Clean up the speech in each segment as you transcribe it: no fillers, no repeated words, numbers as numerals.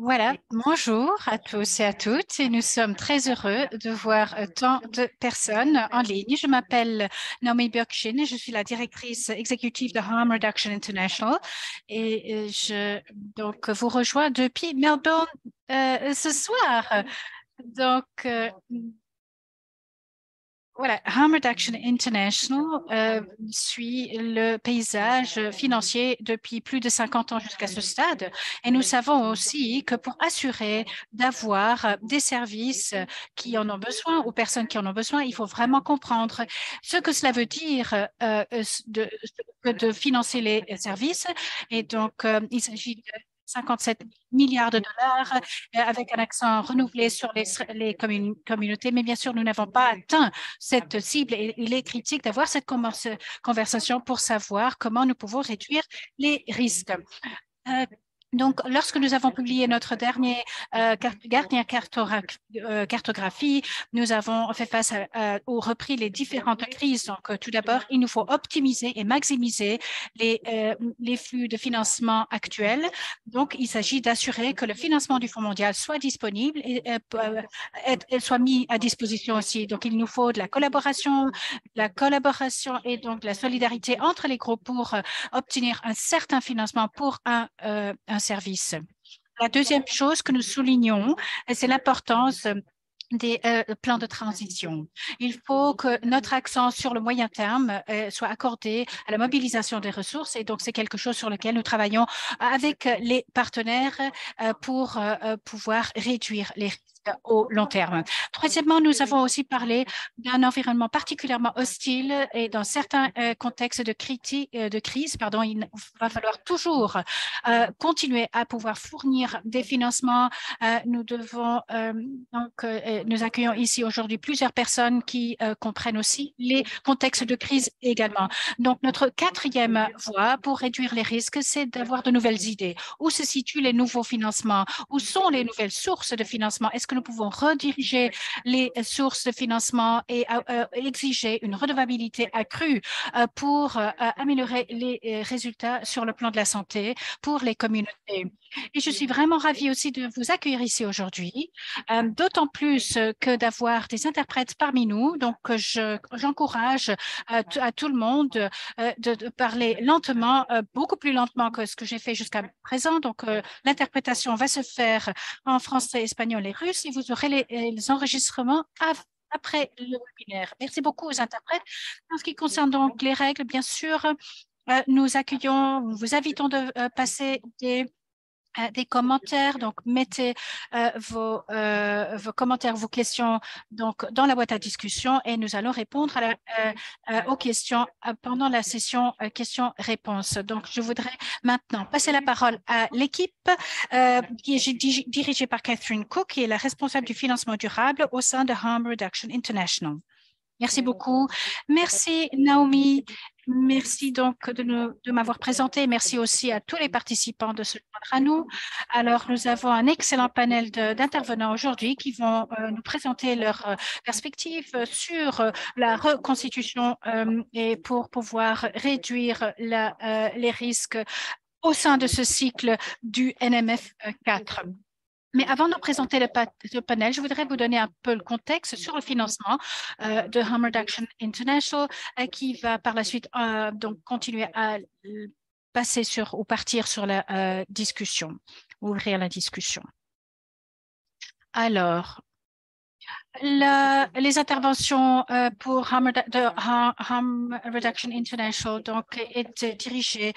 Voilà, bonjour à tous et à toutes et nous sommes très heureux de voir tant de personnes en ligne. Je m'appelle Naomi Björkshin et je suis la directrice exécutive de Harm Reduction International et je donc vous rejoins depuis Melbourne ce soir. Donc, voilà, Harm Reduction International suit le paysage financier depuis plus de 50 ans jusqu'à ce stade. Et nous savons aussi que pour assurer d'avoir des services qui en ont besoin aux personnes qui en ont besoin, il faut vraiment comprendre ce que cela veut dire de financer les services. Et donc, il s'agit de 57 milliards de dollars avec un accent renouvelé sur les communautés. Mais bien sûr, nous n'avons pas atteint cette cible et il est critique d'avoir cette conversation pour savoir comment nous pouvons réduire les risques. Euh, donc, lorsque nous avons publié notre dernière cartographie, nous avons fait face ou repris les différentes crises. Donc, tout d'abord, il nous faut optimiser et maximiser les flux de financement actuels. Donc, il s'agit d'assurer que le financement du Fonds mondial soit disponible et soit mis à disposition aussi. Donc, il nous faut de la collaboration et donc de la solidarité entre les groupes pour obtenir un certain financement pour un service. La deuxième chose que nous soulignons, c'est l'importance des plans de transition. Il faut que notre accent sur le moyen terme soit accordé à la mobilisation des ressources et donc c'est quelque chose sur lequel nous travaillons avec les partenaires pour pouvoir réduire les risques au long terme. Troisièmement, nous avons aussi parlé d'un environnement particulièrement hostile et dans certains contextes de crise, pardon, il va falloir toujours continuer à pouvoir fournir des financements. Nous devons nous accueillons ici aujourd'hui plusieurs personnes qui comprennent aussi les contextes de crise également. Donc, notre quatrième voie pour réduire les risques, c'est d'avoir de nouvelles idées. Où se situent les nouveaux financements? Où sont les nouvelles sources de financement? Est-ce que nous pouvons rediriger les sources de financement et exiger une redevabilité accrue pour améliorer les résultats sur le plan de la santé pour les communautés? Et je suis vraiment ravie aussi de vous accueillir ici aujourd'hui, d'autant plus que d'avoir des interprètes parmi nous. Donc, j'encourage à tout le monde de parler lentement, beaucoup plus lentement que ce que j'ai fait jusqu'à présent. Donc, l'interprétation va se faire en français, espagnol et russe et vous aurez les enregistrements après le webinaire. Merci beaucoup aux interprètes. En ce qui concerne donc les règles, bien sûr, nous accueillons, nous vous invitons de passer des commentaires. Donc, mettez vos commentaires, vos questions donc, dans la boîte à discussion et nous allons répondre aux questions pendant la session questions-réponses. Donc, je voudrais maintenant passer la parole à l'équipe qui est dirigée par Catherine Cook, qui est la responsable du financement durable au sein de Harm Reduction International. Merci beaucoup. Merci, Naomi. Merci donc de m'avoir présenté. Merci aussi à tous les participants de se joindre à nous. Alors, nous avons un excellent panel d'intervenants aujourd'hui qui vont nous présenter leurs perspectives sur la reconstitution et pour pouvoir réduire les risques au sein de ce cycle du NMF 4. Mais avant de présenter le panel, je voudrais vous donner un peu le contexte sur le financement de Harm Reduction International qui va par la suite donc continuer à passer sur ou partir sur la discussion, ouvrir la discussion. Alors, les interventions pour Harm Reduction International donc, étaient dirigées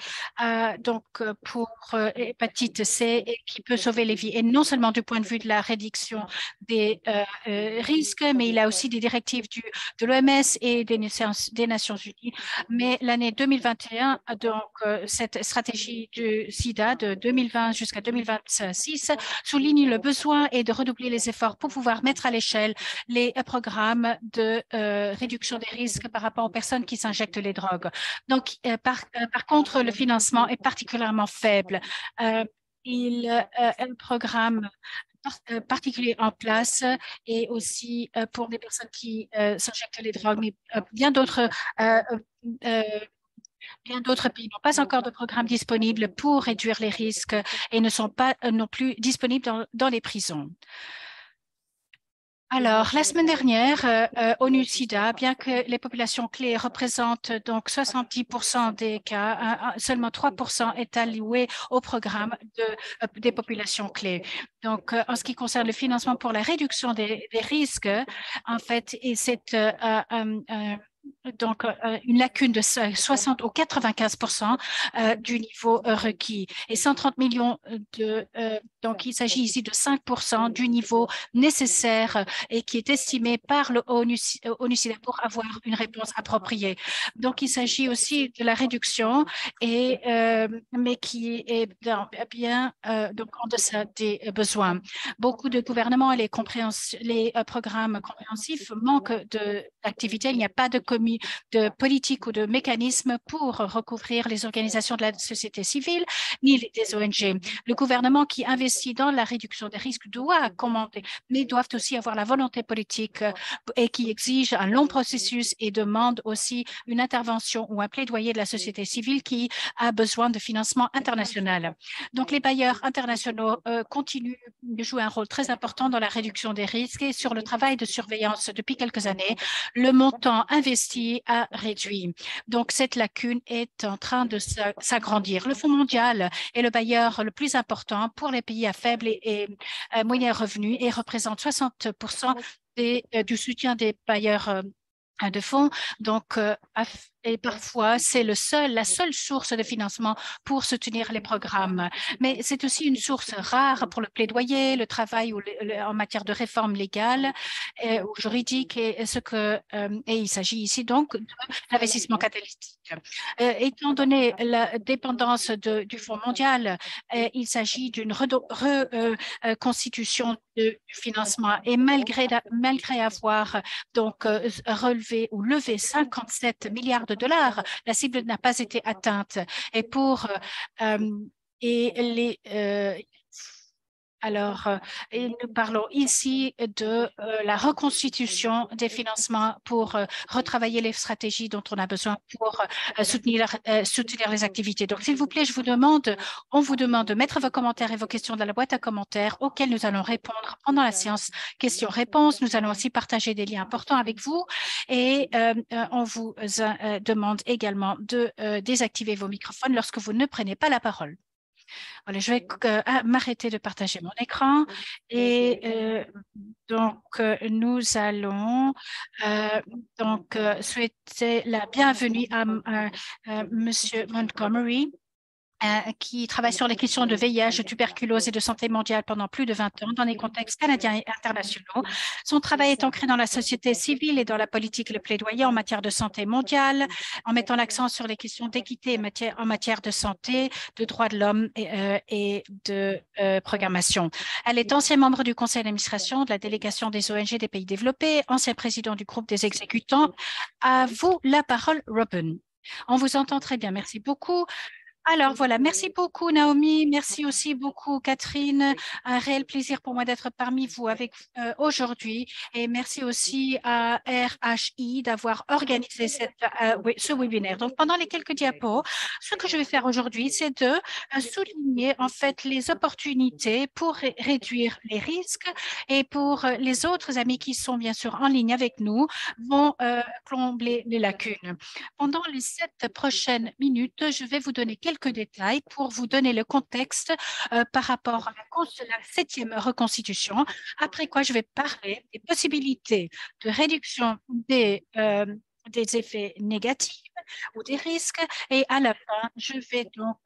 donc, pour hépatite C et qui peut sauver les vies. Et non seulement du point de vue de la réduction des risques, mais il y a aussi des directives de l'OMS et des Nations Unies. Mais l'année 2021, donc, cette stratégie du SIDA de 2020 jusqu'à 2026 souligne le besoin et de redoubler les efforts pour pouvoir mettre à l'échelle les programmes de réduction des risques par rapport aux personnes qui s'injectent les drogues. Donc, par contre, le financement est particulièrement faible. Il y a un programme particulier en place et aussi pour des personnes qui s'injectent les drogues, mais bien d'autres Bien d'autres pays n'ont pas encore de programme disponible pour réduire les risques et ne sont pas non plus disponibles dans les prisons. Alors, la semaine dernière, ONU-SIDA, bien que les populations clés représentent donc 70% des cas, seulement 3% est alloué au programme des populations clés. Donc, en ce qui concerne le financement pour la réduction des risques, en fait, et c'est donc une lacune de 60 ou 95% du niveau requis et 130 millions donc il s'agit ici de 5% du niveau nécessaire et qui est estimé par le ONU-SIDA pour avoir une réponse appropriée. Donc il s'agit aussi de la réduction mais qui est bien donc en deçà des besoins. Beaucoup de gouvernements et les programmes compréhensifs manquent d'activité. Il n'y a pas de politique ou de mécanismes pour recouvrir les organisations de la société civile ni des ONG. Le gouvernement qui investit dans la réduction des risques doit commenter, mais doivent aussi avoir la volonté politique et qui exige un long processus et demande aussi une intervention ou un plaidoyer de la société civile qui a besoin de financement international. Donc, les bailleurs internationaux continuent de jouer un rôle très important dans la réduction des risques et sur le travail de surveillance depuis quelques années. Le montant investi a réduit. Donc, cette lacune est en train de s'agrandir. Le Fonds mondial est le bailleur le plus important pour les pays à faible et moyen revenu et représente 60% du soutien des bailleurs de fonds. Donc, et parfois, c'est la seule source de financement pour soutenir les programmes. Mais c'est aussi une source rare pour le plaidoyer, le travail en matière de réforme légale ou juridique et il s'agit ici donc d'investissement catalytique. Étant donné la dépendance du Fonds mondial, il s'agit d'une reconstitution du financement et malgré avoir donc relevé ou levé 57 milliards de dollars, la cible n'a pas été atteinte. Et nous parlons ici de la reconstitution des financements pour retravailler les stratégies dont on a besoin pour soutenir les activités. Donc, s'il vous plaît, on vous demande de mettre vos commentaires et vos questions dans la boîte à commentaires auxquelles nous allons répondre pendant la séance questions-réponses. Nous allons aussi partager des liens importants avec vous et on vous demande également de désactiver vos microphones lorsque vous ne prenez pas la parole. Voilà, je vais m'arrêter de partager mon écran et nous allons souhaiter la bienvenue à Monsieur Montgomery, qui travaille sur les questions de VIH, de tuberculose et de santé mondiale pendant plus de 20 ans dans des contextes canadiens et internationaux. Son travail est ancré dans la société civile et dans la politique et le plaidoyer en matière de santé mondiale, en mettant l'accent sur les questions d'équité en matière de santé, de droits de l'homme et de programmation. Elle est ancien membre du conseil d'administration de la délégation des ONG des pays développés, ancien président du groupe des exécutants. À vous la parole, Robin. On vous entend très bien. Merci beaucoup. Alors voilà, merci beaucoup Naomi, merci aussi beaucoup Catherine, un réel plaisir pour moi d'être parmi vous avec aujourd'hui et merci aussi à RHI d'avoir organisé ce webinaire. Donc pendant les quelques diapos, ce que je vais faire aujourd'hui, c'est de souligner en fait les opportunités pour réduire les risques et pour les autres amis qui sont bien sûr en ligne avec nous vont combler les lacunes. Pendant les 7 prochaines minutes, je vais vous donner quelques détails pour vous donner le contexte par rapport à la 7e reconstitution, après quoi je vais parler des possibilités de réduction des effets négatifs ou des risques. Et à la fin, je vais donc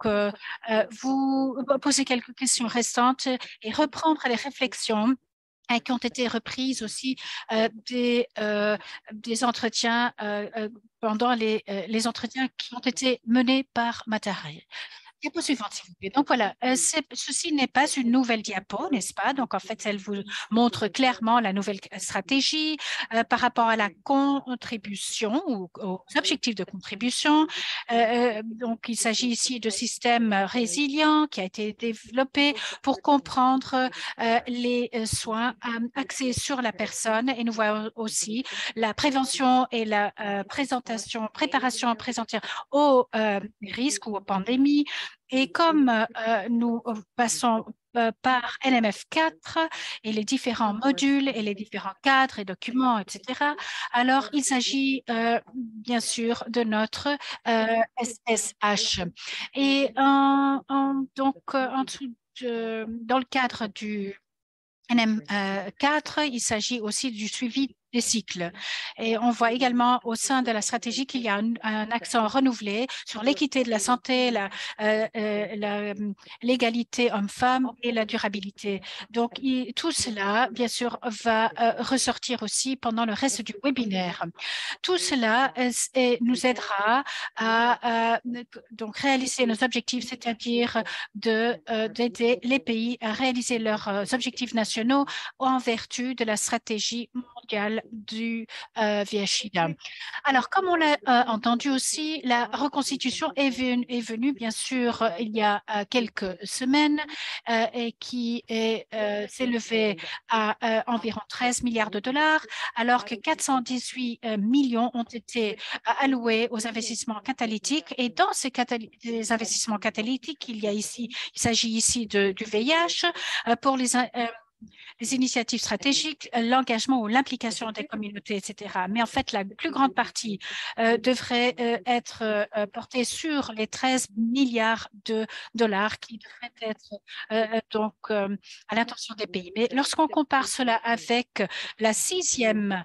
vous poser quelques questions restantes et reprendre les réflexions qui ont été reprises aussi des entretiens pendant les entretiens qui ont été menés par Matahari. Diapo suivante, s'il vous plaît. Donc voilà, ceci n'est pas une nouvelle diapo, n'est-ce pas? Donc en fait, elle vous montre clairement la nouvelle stratégie par rapport à la contribution ou aux objectifs de contribution. Donc il s'agit ici de systèmes résilients qui a été développé pour comprendre les soins axés sur la personne, et nous voyons aussi la prévention et la préparation présentée aux risques ou aux pandémies. Et comme nous passons par NMF4 et les différents modules et les différents cadres et documents, etc., alors il s'agit bien sûr de notre SSH. Et donc, dans le cadre du NM4, il s'agit aussi du suivi des cycles. Et on voit également au sein de la stratégie qu'il y a un accent renouvelé sur l'équité de la santé, l'égalité homme-femme et la durabilité. Donc, tout cela, bien sûr, va ressortir aussi pendant le reste du webinaire. Tout cela nous aidera à donc réaliser nos objectifs, c'est-à-dire d'aider les pays à réaliser leurs objectifs nationaux en vertu de la stratégie mondiale du VIH-Sida. Alors, comme on l'a entendu aussi, la reconstitution est venue, bien sûr, il y a quelques semaines et qui s'est levée à environ 13 milliards de dollars, alors que 418 millions ont été alloués aux investissements catalytiques. Et dans ces investissements catalytiques, il s'agit ici du VIH pour les initiatives stratégiques, l'engagement ou l'implication des communautés, etc. Mais en fait, la plus grande partie devrait être portée sur les 13 milliards de dollars qui devraient être à l'intention des pays. Mais lorsqu'on compare cela avec la 6e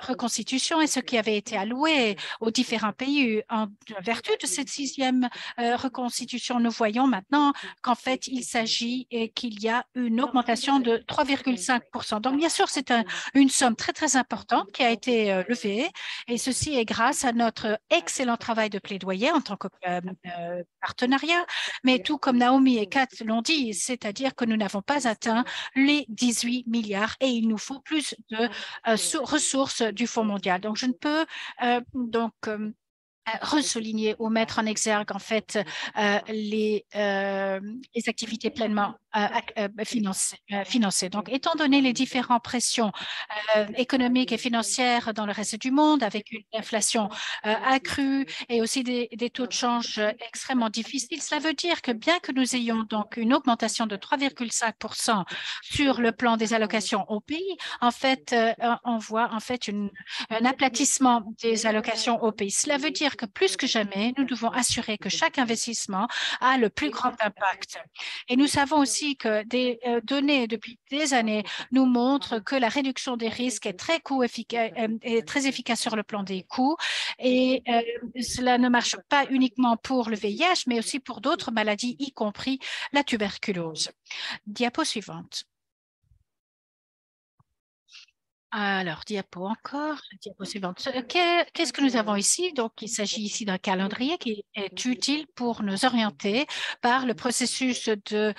reconstitution et ce qui avait été alloué aux différents pays en vertu de cette 6e reconstitution, nous voyons maintenant qu'en fait, il s'agit qu'il y a une augmentation de 3,5%. Donc, bien sûr, c'est une somme très, très importante qui a été levée, et ceci est grâce à notre excellent travail de plaidoyer en tant que partenariat, mais tout comme Naomi et Kat l'ont dit, c'est-à-dire que nous n'avons pas atteint les 18 milliards et il nous faut plus de ressources du Fonds mondial. Donc, je ne peux ressouligner ou mettre en exergue en fait les activités pleinement financées. Donc, étant donné les différentes pressions économiques et financières dans le reste du monde, avec une inflation accrue et aussi des taux de change extrêmement difficiles, cela veut dire que bien que nous ayons donc une augmentation de 3,5% sur le plan des allocations au pays, en fait, on voit en fait un aplatissement des allocations au pays. Cela veut dire que plus que jamais, nous devons assurer que chaque investissement a le plus grand impact. Et nous savons aussi que des données depuis des années nous montrent que la réduction des risques est très efficace sur le plan des coûts. Et cela ne marche pas uniquement pour le VIH, mais aussi pour d'autres maladies, y compris la tuberculose. Diapo suivante. Alors, diapo encore, diapo suivante. Qu'est-ce que nous avons ici? Donc, il s'agit ici d'un calendrier qui est utile pour nous orienter par le processus de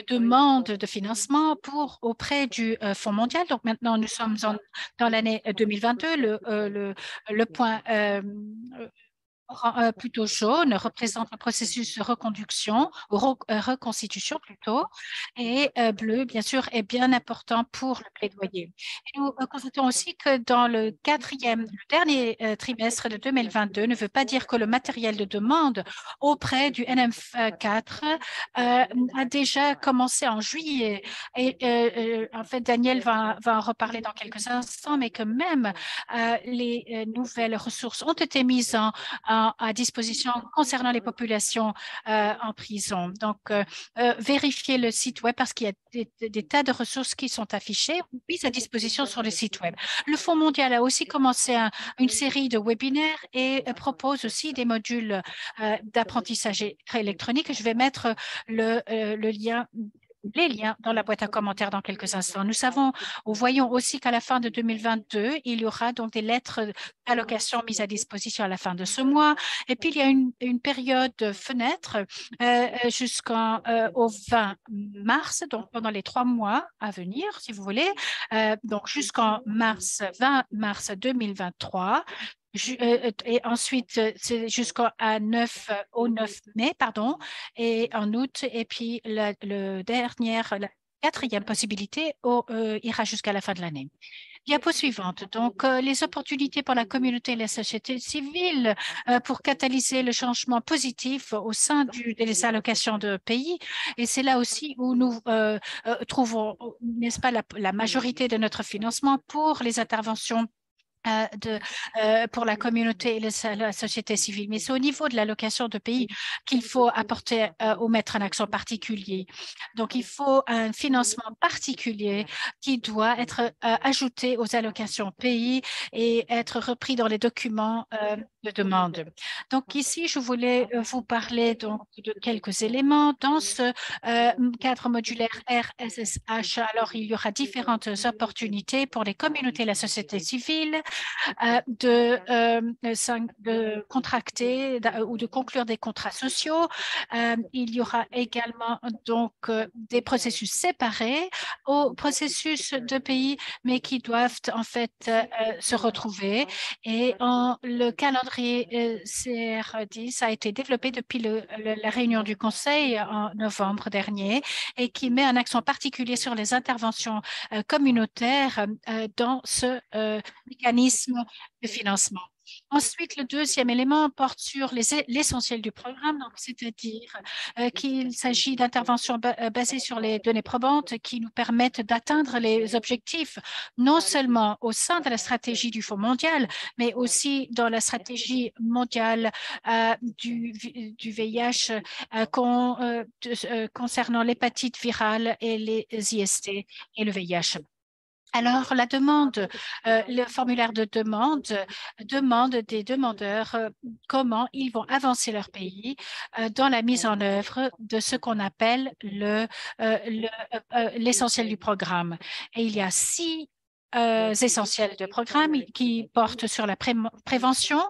demande de financement auprès du Fonds mondial. Donc, maintenant, nous sommes dans l'année 2022. Le point plutôt jaune représente le processus de reconduction, reconstitution plutôt, et bleu, bien sûr, est bien important pour le plaidoyer. Et nous constatons aussi que dans le dernier trimestre de 2022 ne veut pas dire que le matériel de demande auprès du NM4 a déjà commencé en juillet. Et en fait, Daniel va en reparler dans quelques instants, mais que même les nouvelles ressources ont été mises à disposition concernant les populations en prison. Donc, vérifiez le site web parce qu'il y a des tas de ressources qui sont affichées ou mises à disposition sur le site web. Le Fonds mondial a aussi commencé une série de webinaires et propose aussi des modules d'apprentissage électronique. Je vais mettre le lien les liens dans la boîte à commentaires dans quelques instants. Nous voyons aussi qu'à la fin de 2022, il y aura donc des lettres d'allocation mises à disposition à la fin de ce mois. Et puis, il y a une période fenêtre jusqu'au 20 mars, donc pendant les 3 mois à venir, si vous voulez, donc jusqu'en 20 mars 2023. Et ensuite, c'est jusqu'au 9 mai, pardon, et en août. Et puis, la quatrième possibilité ira jusqu'à la fin de l'année. Diapo suivante. Donc, les opportunités pour la communauté et la société civile pour catalyser le changement positif au sein des allocations de pays. Et c'est là aussi où nous trouvons, n'est-ce pas, la majorité de notre financement pour les interventions pour la communauté et la société civile. Mais c'est au niveau de l'allocation de pays qu'il faut apporter ou mettre un accent particulier. Donc, il faut un financement particulier qui doit être ajouté aux allocations pays et être repris dans les documents de demande. Donc, ici, je voulais vous parler donc, de quelques éléments. Dans ce cadre modulaire RSSH, alors il y aura différentes opportunités pour les communautés et la société civile de contracter ou de conclure des contrats sociaux. Il y aura également donc des processus séparés aux processus de pays, mais qui doivent en fait se retrouver. Et le calendrier CR10 a été développé depuis la réunion du Conseil en novembre dernier et qui met un accent particulier sur les interventions communautaires dans ce mécanisme de financement. Ensuite, le deuxième élément porte sur l'essentiel du programme, c'est-à-dire qu'il s'agit d'interventions basées sur les données probantes qui nous permettent d'atteindre les objectifs non seulement au sein de la stratégie du Fonds mondial, mais aussi dans la stratégie mondiale du VIH concernant l'hépatite virale et les IST et le VIH. Alors, le formulaire de demande des demandeurs comment ils vont avancer leur pays dans la mise en œuvre de ce qu'on appelle l'essentiel du programme. Et il y a 6 essentiels de programme qui portent sur la prévention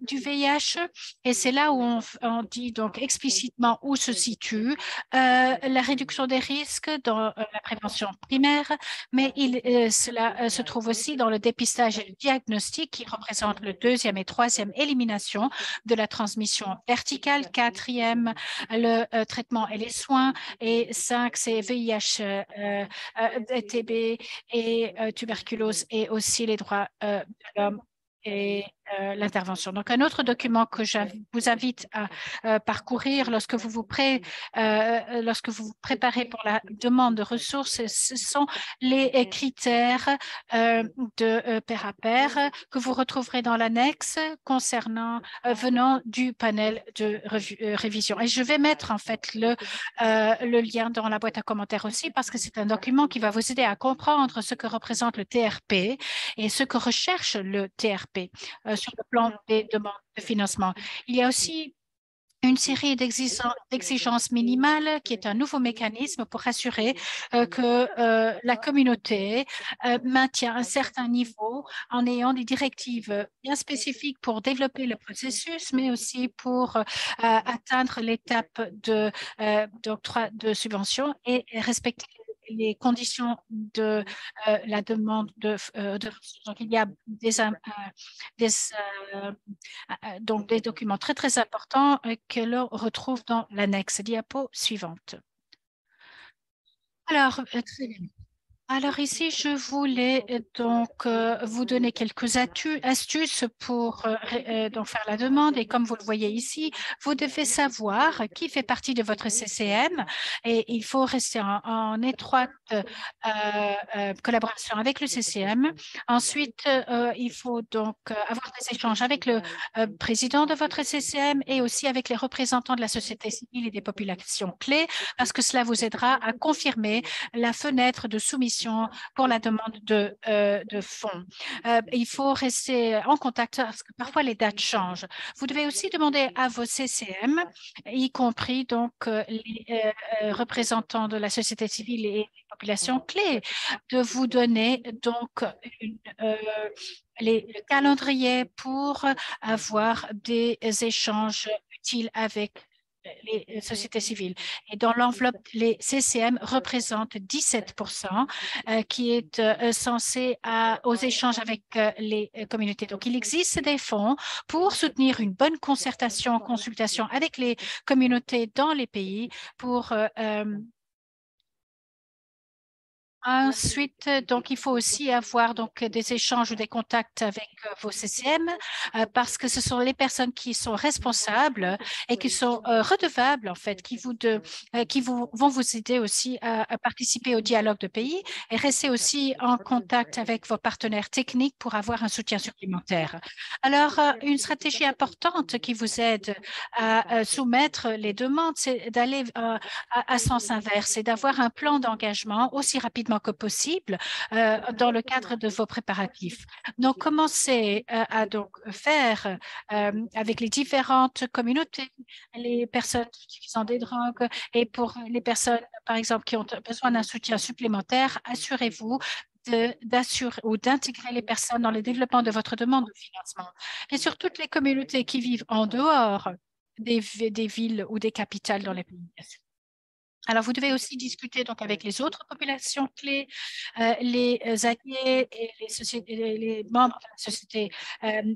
du VIH. Et c'est là où on dit donc explicitement où se situe la réduction des risques dans la prévention primaire, mais cela se trouve aussi dans le dépistage et le diagnostic qui représente le 2e et 3e élimination de la transmission verticale, 4e le traitement et les soins, et 5 c'est VIH, TB et tuberculose, et aussi les droits de l'homme et l'intervention. Donc, un autre document que je vous invite à parcourir lorsque vous vous préparez pour la demande de ressources, ce sont les critères de pair à pair que vous retrouverez dans l'annexe venant du panel de révision. Et je vais mettre en fait le lien dans la boîte à commentaires aussi parce que c'est un document qui va vous aider à comprendre ce que représente le TRP et ce que recherche le TRP sur le plan des demandes de financement. Il y a aussi une série d'exigences minimales qui est un nouveau mécanisme pour assurer que la communauté maintient un certain niveau en ayant des directives bien spécifiques pour développer le processus, mais aussi pour atteindre l'étape d'octroi de subventions et respecter les conditions de la demande de ressources. Donc, il y a donc des documents très, très importants que l'on retrouve dans l'annexe. Diapo suivante. Alors, très bien. Alors ici, je voulais donc vous donner quelques astuces pour donc faire la demande. Et comme vous le voyez ici, vous devez savoir qui fait partie de votre CCM et il faut rester en étroite collaboration avec le CCM. Ensuite, il faut donc avoir des échanges avec le président de votre CCM et aussi avec les représentants de la société civile et des populations clés parce que cela vous aidera à confirmer la fenêtre de soumission disposition pour la demande de fonds. Il faut rester en contact parce que parfois les dates changent. Vous devez aussi demander à vos CCM, y compris donc les représentants de la société civile et les populations clés, de vous donner donc le calendrier pour avoir des échanges utiles avec les sociétés civiles. Et dans l'enveloppe, les CCM représentent 17%, qui est censé aux échanges avec les communautés. Donc, il existe des fonds pour soutenir une bonne consultation avec les communautés dans les pays pour ensuite, donc, il faut aussi avoir donc des échanges ou des contacts avec vos CCM parce que ce sont les personnes qui sont responsables et qui sont redevables, en fait, qui vont vous aider aussi à participer au dialogue de pays et rester aussi en contact avec vos partenaires techniques pour avoir un soutien supplémentaire. Alors, une stratégie importante qui vous aide à soumettre les demandes, c'est d'aller à sens inverse et d'avoir un plan d'engagement aussi rapidement que possible dans le cadre de vos préparatifs. Donc, commencez à donc faire avec les différentes communautés, les personnes utilisant des drogues et pour les personnes, par exemple, qui ont besoin d'un soutien supplémentaire, assurez-vous d'assurer ou d'intégrer les personnes dans le développement de votre demande de financement. Et sur toutes les communautés qui vivent en dehors des villes ou des capitales dans les pays. Alors, vous devez aussi discuter donc avec les autres populations clés, les alliés et les membres de la société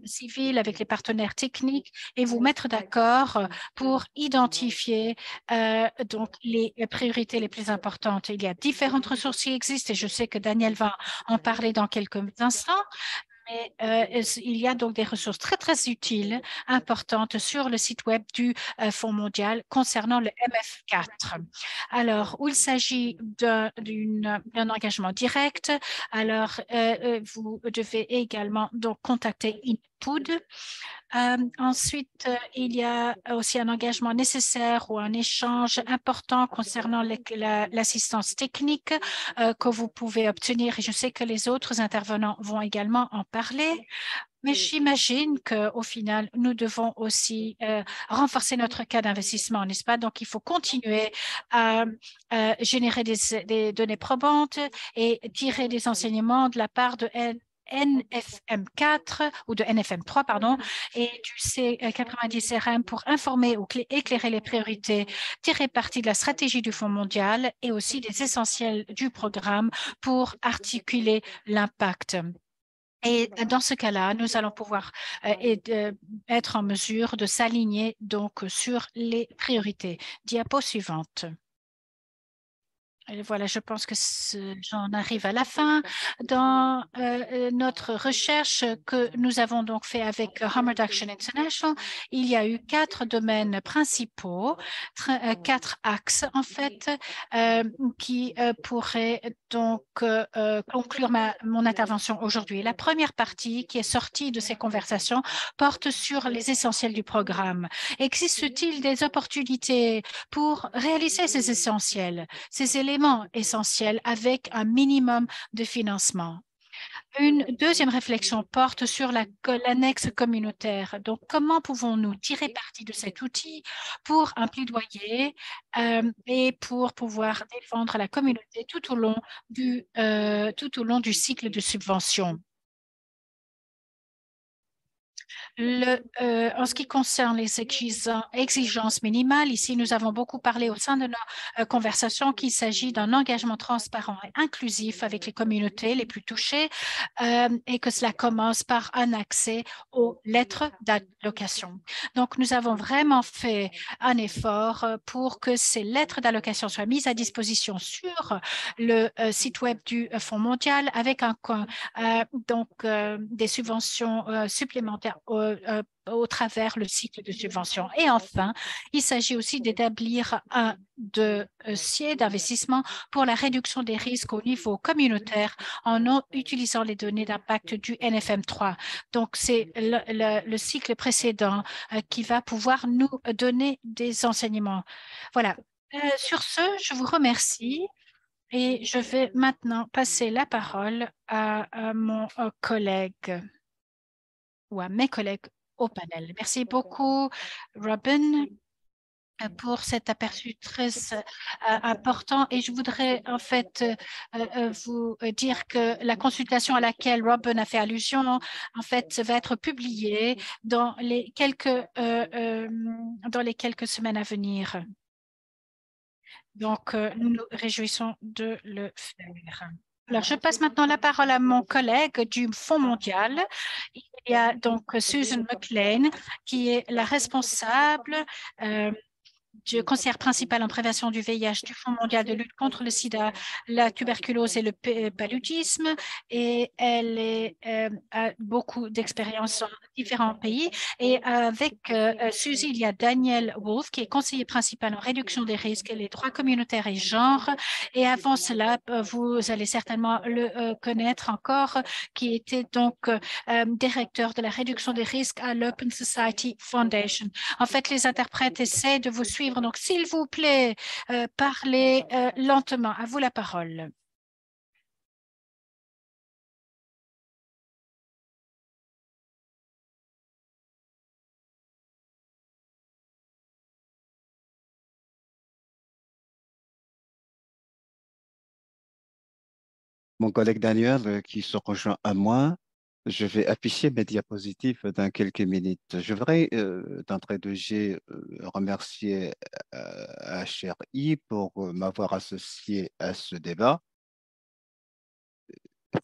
civile, avec les partenaires techniques, et vous mettre d'accord pour identifier donc les priorités les plus importantes. Il y a différentes ressources qui existent et je sais que Daniel va en parler dans quelques instants. Mais il y a donc des ressources très, très utiles, importantes sur le site web du Fonds mondial concernant le MF4. Alors, où il s'agit d'un engagement direct, alors vous devez également donc contacter Input. Ensuite, il y a aussi un engagement nécessaire ou un échange important concernant l'assistance technique que vous pouvez obtenir. Et je sais que les autres intervenants vont également en parler. Mais j'imagine qu'au final, nous devons aussi renforcer notre cas d'investissement, n'est-ce pas? Donc, il faut continuer à générer des données probantes et tirer des enseignements de la part de NFM4 ou de NFM3, pardon, et du C90RM pour informer ou éclairer les priorités, tirer parti de la stratégie du Fonds mondial et aussi des essentiels du programme pour articuler l'impact. Et dans ce cas-là, nous allons pouvoir être en mesure de s'aligner donc sur les priorités. Diapo suivante. Et voilà, je pense que j'en arrive à la fin. Dans notre recherche que nous avons donc fait avec Harm Reduction International, il y a eu 4 domaines principaux, 4 axes en fait, qui pourraient donc conclure mon intervention aujourd'hui. La première partie qui est sortie de ces conversations porte sur les essentiels du programme. Existe-t-il des opportunités pour réaliser ces essentiels, ces éléments essentiels avec un minimum de financement? Une deuxième réflexion porte sur l'annexe communautaire. Donc, comment pouvons-nous tirer parti de cet outil pour un plaidoyer et pour pouvoir défendre la communauté tout au long du cycle de subvention? En ce qui concerne les exigences minimales, ici, nous avons beaucoup parlé au sein de nos conversations qu'il s'agit d'un engagement transparent et inclusif avec les communautés les plus touchées et que cela commence par un accès aux lettres d'allocation. Donc, nous avons vraiment fait un effort pour que ces lettres d'allocation soient mises à disposition sur le site web du Fonds mondial avec des subventions supplémentaires au travers le cycle de subvention. Et enfin, il s'agit aussi d'établir un dossier d'investissement pour la réduction des risques au niveau communautaire en utilisant les données d'impact du NFM3. Donc, c'est le cycle précédent qui va pouvoir nous donner des enseignements. Voilà. Sur ce, je vous remercie. Et je vais maintenant passer la parole à mon collègue ou à mes collègues au panel. Merci beaucoup, Robin, pour cet aperçu très important. Et je voudrais en fait vous dire que la consultation à laquelle Robin a fait allusion, en fait, va être publiée dans les quelques semaines à venir. Donc, nous nous réjouissons de le faire. Alors, je passe maintenant la parole à mon collègue du Fonds mondial. Il y a donc Susan McLean, qui est la responsable euh, du conseillère principale en prévention du VIH du Fonds mondial de lutte contre le sida, la tuberculose et le paludisme. Et a beaucoup d'expérience dans différents pays. Et avec Suzy, il y a Daniel Wolf, qui est conseiller principal en réduction des risques et les droits communautaires et genre. Et avant cela, vous allez certainement le connaître encore, qui était donc directeur de la réduction des risques à l'Open Society Foundation. En fait, les interprètes essaient de vous suivre. Donc, s'il vous plaît, parlez lentement. À vous la parole. Mon collègue Daniel qui se rejoint à moi, je vais afficher mes diapositives dans quelques minutes. Je voudrais d'entrée de jeu remercier HRI pour m'avoir associé à ce débat.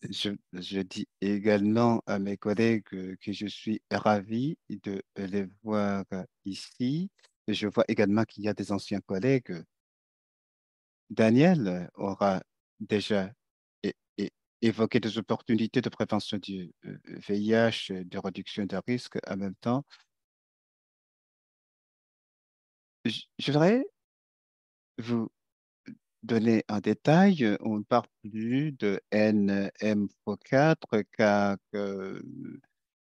Je dis également à mes collègues que je suis ravi de les voir ici. Je vois également qu'il y a des anciens collègues. Daniel aura déjà é- é- évoqué des opportunités de prévention du VIH, de réduction des risques en même temps. Je voudrais vous donner un détail. On ne parle plus de NMO4 car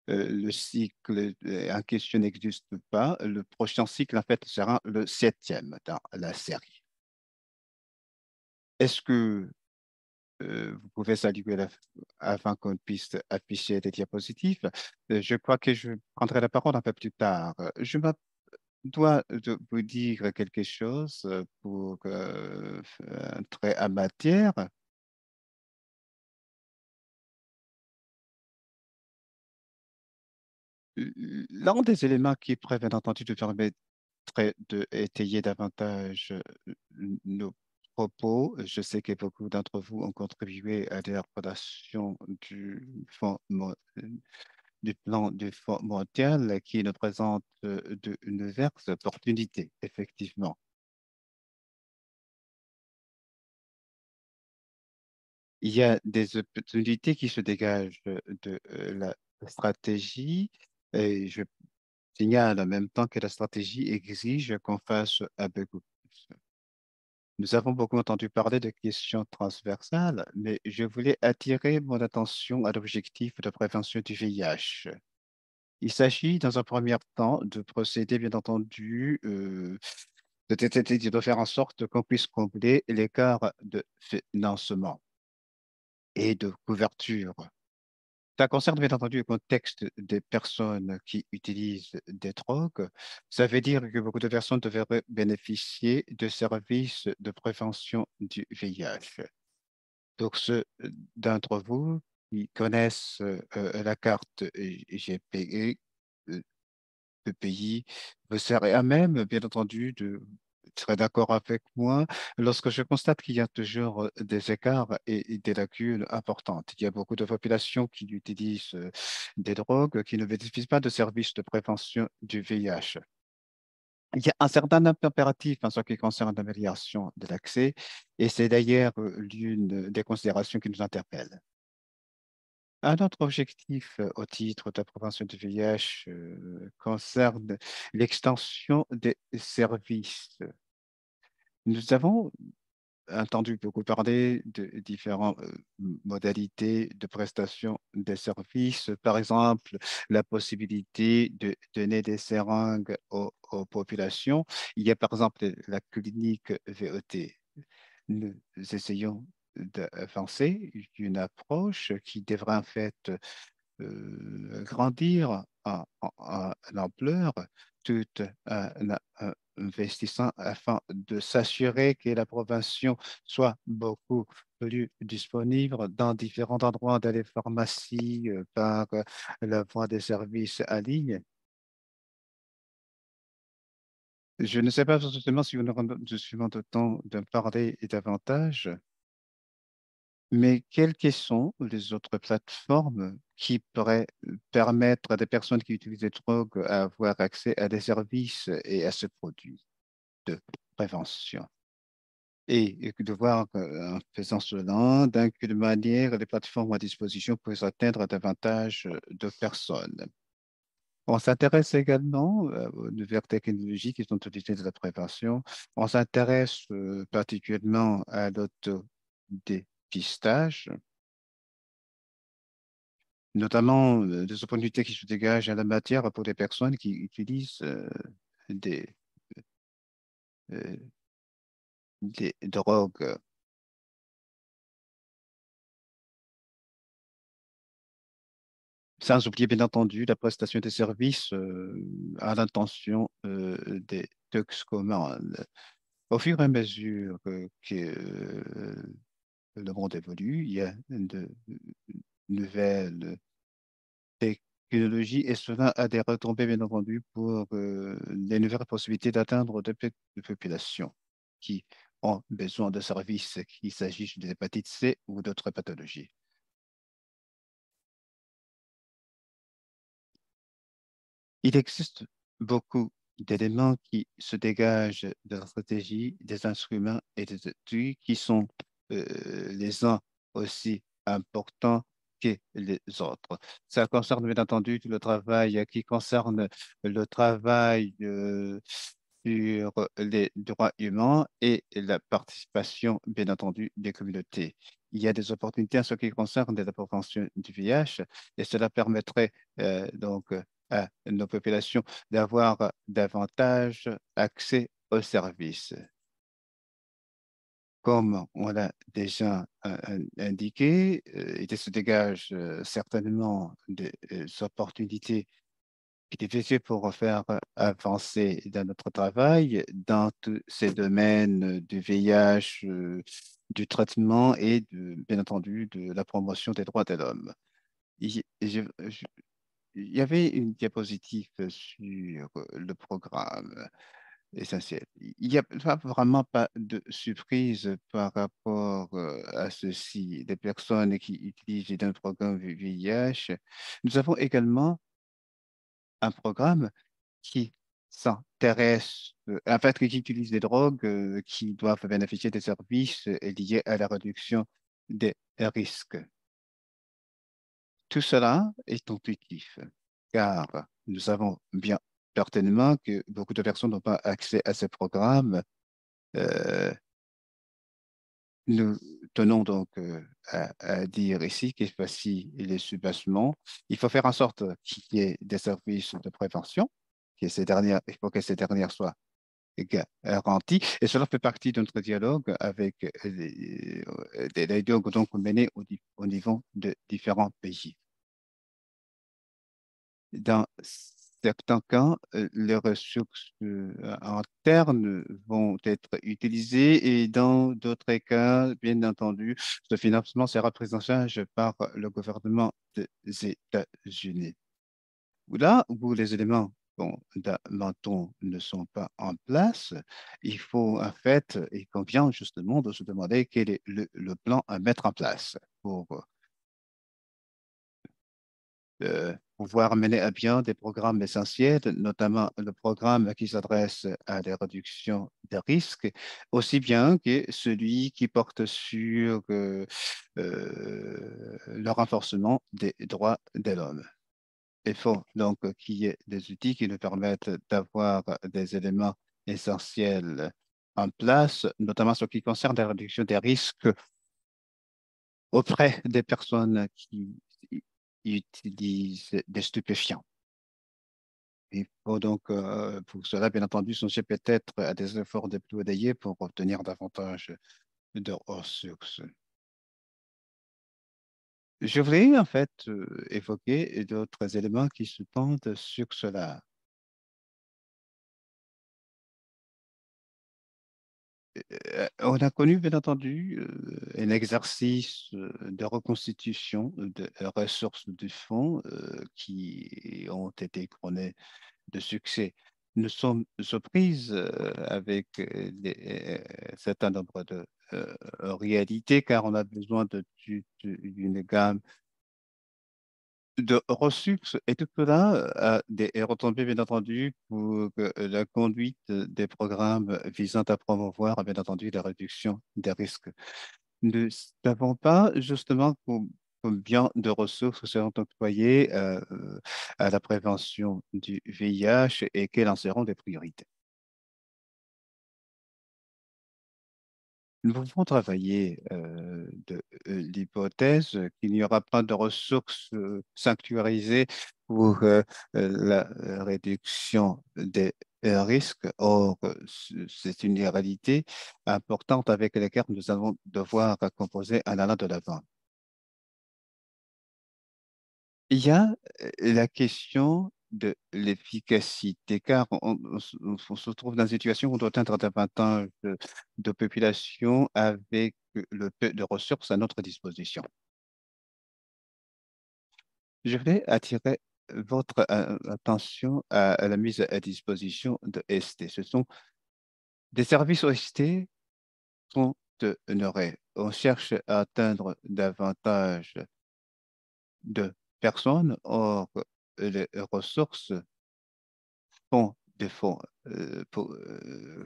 le cycle en question n'existe pas. Le prochain cycle, en fait, sera le septième dans la série. Est-ce que vous pouvez saluer avant qu'on puisse afficher des diapositives? Je crois que je prendrai la parole un peu plus tard. Dois de vous dire quelque chose pour entrer en matière. L'un des éléments qui pourrait bien entendu de permettre d'étayer davantage nos propos. Je sais que beaucoup d'entre vous ont contribué à l'élaboration du plan du Fonds mondial qui nous présente de diverses opportunités, effectivement. Il y a des opportunités qui se dégagent de la stratégie et je signale en même temps que la stratégie exige qu'on fasse un beaucoup plus. Nous avons beaucoup entendu parler de questions transversales, mais je voulais attirer mon attention à l'objectif de prévention du VIH. Il s'agit, dans un premier temps, de procéder, bien entendu, de faire en sorte qu'on puisse combler l'écart de financement et de couverture. Ça concerne bien entendu le contexte des personnes qui utilisent des drogues. Ça veut dire que beaucoup de personnes devraient bénéficier de services de prévention du VIH. Donc, ceux d'entre vous qui connaissent la carte GPE, le pays, vous serez à même, bien entendu, de serez d'accord avec moi lorsque je constate qu'il y a toujours des écarts et des lacunes importantes. Il y a beaucoup de populations qui utilisent des drogues qui ne bénéficient pas de services de prévention du VIH. Il y a un certain impératif en ce qui concerne l'amélioration de l'accès, et c'est d'ailleurs l'une des considérations qui nous interpelle. Un autre objectif au titre de la prévention du VIH concerne l'extension des services. Nous avons entendu beaucoup parler de différentes modalités de prestation des services, par exemple la possibilité de donner des seringues aux populations. Il y a par exemple la clinique VOT. nous essayons d'avancer une approche qui devrait en fait grandir en ampleur tout en investissant afin de s'assurer que la prévention soit beaucoup plus disponible dans différents endroits, dans les pharmacies, par la voie des services en ligne. Je ne sais pas forcément si on aura suffisamment de temps de parler davantage. Mais quelles que sont les autres plateformes qui pourraient permettre à des personnes qui utilisent des drogues à avoir accès à des services et à ce produit de prévention? Et de voir en faisant cela, d'un quelle manière les plateformes à disposition peuvent atteindre davantage de personnes. On s'intéresse également aux nouvelles technologies qui sont utilisées dans la prévention. On s'intéresse particulièrement à l'autodépistage, notamment des opportunités qui se dégagent à la matière pour des personnes qui utilisent des, euh, des drogues, sans oublier bien entendu la prestation des services à l'intention des toxicomanes. Au fur et à mesure que le monde évolue, il y a de nouvelles technologies et cela a des retombées, bien entendu, pour les nouvelles possibilités d'atteindre des populations qui ont besoin de services, qu'il s'agisse des hépatites C ou d'autres pathologies. Il existe beaucoup d'éléments qui se dégagent de la stratégie, des instruments et des outils qui sont les uns aussi importants que les autres. Ça concerne bien entendu tout le travail qui concerne le travail sur les droits humains et la participation, bien entendu, des communautés. Il y a des opportunités en ce qui concerne la prévention du VIH et cela permettrait donc à nos populations d'avoir davantage accès aux services. Comme on l'a déjà indiqué, il se dégage certainement des opportunités qui est difficile pour faire avancer dans notre travail dans tous ces domaines du VIH, du traitement et bien entendu de la promotion des droits de l'homme. Il y avait une diapositive sur le programme essentiel. Il n'y a vraiment pas de surprise par rapport à ceci. Des personnes qui utilisent un programme VIH. Nous avons également un programme qui s'intéressent, en fait, qui utilisent des drogues qui doivent bénéficier des services liés à la réduction des risques. Tout cela est intuitif, car nous savons bien certainement que beaucoup de personnes n'ont pas accès à ces programmes. Euh, Nous tenons donc à dire ici que voici les subassements. Il faut faire en sorte qu'il y ait des services de prévention, il faut que ces dernières soient garanties. Et cela fait partie de notre dialogue avec les dialogues donc menés au niveau de différents pays. Dans certains cas, les ressources internes vont être utilisées et dans d'autres cas, bien entendu, ce financement sera pris en charge par le gouvernement des États-Unis. Là où les éléments fondamentaux ne sont pas en place, il faut en fait, il convient justement de se demander quel est le plan à mettre en place pour pouvoir mener à bien des programmes essentiels, notamment le programme qui s'adresse à la réduction des risques, aussi bien que celui qui porte sur le renforcement des droits de l'homme. Il faut donc qu'il y ait des outils qui nous permettent d'avoir des éléments essentiels en place, notamment ce qui concerne la réduction des risques auprès des personnes qui utilisent des stupéfiants. Il faut donc, pour cela, bien entendu, songer peut-être à des efforts déployés pour obtenir davantage de ressources. Je voulais en fait évoquer d'autres éléments qui se tendent sur cela. On a connu, bien entendu, un exercice de reconstitution de ressources du fonds qui ont été couronnées de succès. Nous sommes aux prises avec un certain nombre de réalités car on a besoin d'une gamme de ressources et tout cela a des retombées, bien entendu, pour la conduite des programmes visant à promouvoir, bien entendu, la réduction des risques. Nous ne savons pas justement combien de ressources seront employées à la prévention du VIH et quelles en seront les priorités. Nous pouvons travailler de l'hypothèse qu'il n'y aura pas de ressources sanctuarisées pour la réduction des risques. Or, c'est une réalité importante avec laquelle nous allons devoir composer en allant de l'avant. Il y a la question de l'efficacité, car on se trouve dans une situation où on doit atteindre davantage de population avec le peu de ressources à notre disposition. Je voulais attirer votre attention à la mise à disposition de ST. Ce sont des services OST sont honorés. On cherche à atteindre davantage de personnes, or les ressources font défaut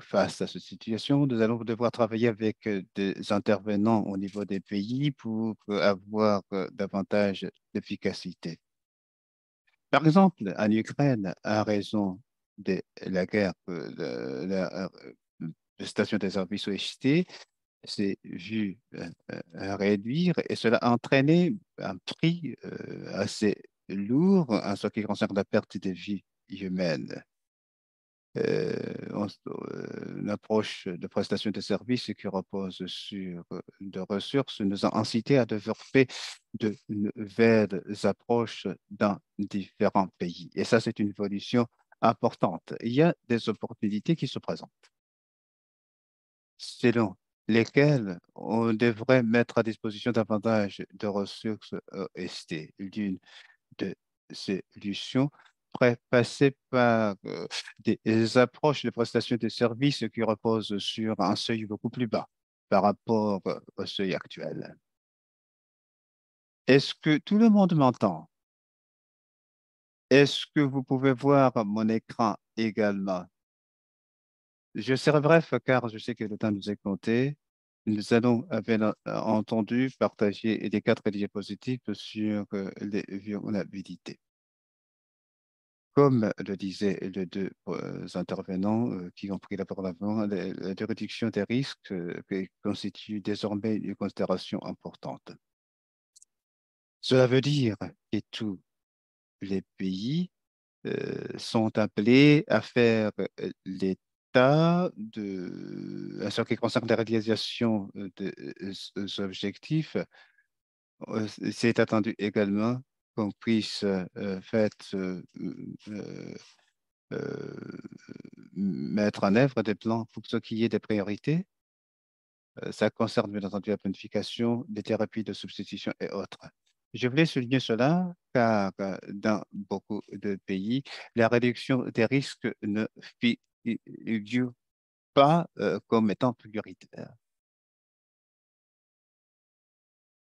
face à cette situation. Nous allons devoir travailler avec des intervenants au niveau des pays pour avoir davantage d'efficacité. Par exemple, en Ukraine, à raison de la guerre, la station des services OHT s'est vue réduire et cela a entraîné un prix assez lourd en ce qui concerne la perte de vie humaine. Une approche de prestation de services qui repose sur de ressources nous a incité à développer de nouvelles approches dans différents pays. Et ça, c'est une évolution importante. Il y a des opportunités qui se présentent, selon lesquelles on devrait mettre à disposition davantage de ressources ST. L'une de solutions pourrait passer par des approches de prestation de services qui reposent sur un seuil beaucoup plus bas par rapport au seuil actuel. Est-ce que tout le monde m'entend? Est-ce que vous pouvez voir mon écran également? Je serai bref car je sais que le temps nous est compté. Nous allons, bien entendu, partager les 4 diapositives sur les vulnérabilités. Comme le disaient les deux intervenants qui ont pris la parole avant, la réduction des risques constitue désormais une considération importante. Cela veut dire que tous les pays sont appelés à faire l'état à ce qui concerne la réalisation des objectifs. C'est attendu également qu'on puisse faire euh, euh, mettre en œuvre des plans pour ce qui est des priorités. Ça concerne bien entendu la planification, des thérapies de substitution et autres. Je voulais souligner cela car dans beaucoup de pays, la réduction des risques ne figure pas comme étant prioritaire.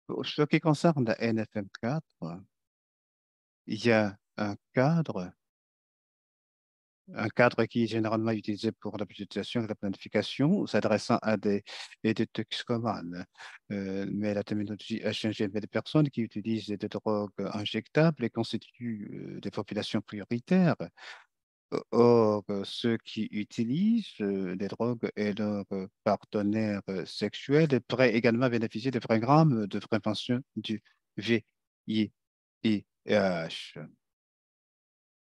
Pour ce qui concerne la NFM4, il y a un cadre qui est généralement utilisé pour la budgétisation et la planification, s'adressant et des toxicomanes. Mais la terminologie a changé. Mais les personnes qui utilisent des drogues injectables constituent des populations prioritaires. Or, ceux qui utilisent des drogues et leurs partenaires sexuels pourraient également bénéficier des programmes de prévention du VIH.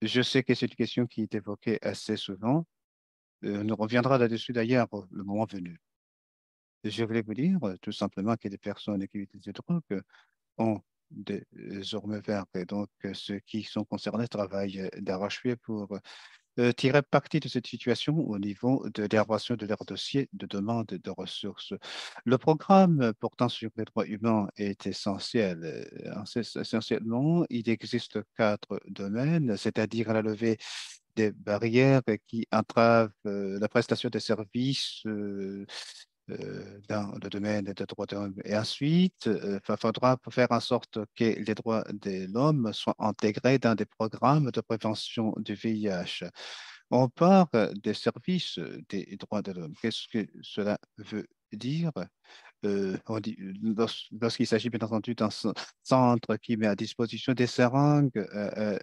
Je sais que c'est une question qui est évoquée assez souvent. On reviendra là-dessus d'ailleurs le moment venu. Je voulais vous dire tout simplement que les personnes qui utilisent des drogues ont des armes vertes et donc ceux qui sont concernés travaillent d'arrache-pied pour tirer parti de cette situation au niveau de l'élaboration de leur dossier de demande de ressources. Le programme portant sur les droits humains est essentiel. Essentiellement, il existe quatre domaines, c'est-à-dire la levée des barrières qui entravent la prestation des services dans le domaine des droits de l'homme. Et ensuite, il faudra faire en sorte que les droits de l'homme soient intégrés dans des programmes de prévention du VIH. On parle des services des droits de l'homme. Qu'est-ce que cela veut dire? Lorsqu'il s'agit bien entendu d'un centre qui met à disposition des seringues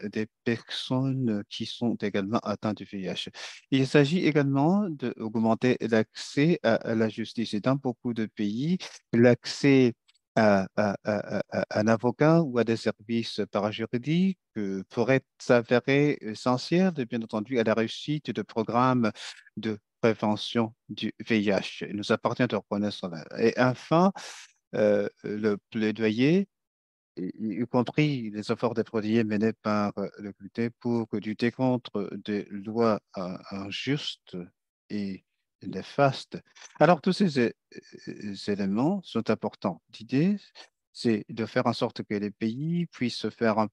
des personnes qui sont également atteintes du VIH. Il s'agit également d'augmenter l'accès à la justice. Et dans beaucoup de pays, l'accès à un avocat ou à des services parajuridiques pourrait s'avérer essentiel, bien entendu, à la réussite de programmes de prévention du VIH. Il nous appartient de reconnaître cela. Et enfin, le plaidoyer, y compris les efforts de plaidoyer menés par le comité pour lutter contre des lois injustes et néfastes. Alors, tous ces éléments sont importants. L'idée, c'est de faire en sorte que les pays puissent faire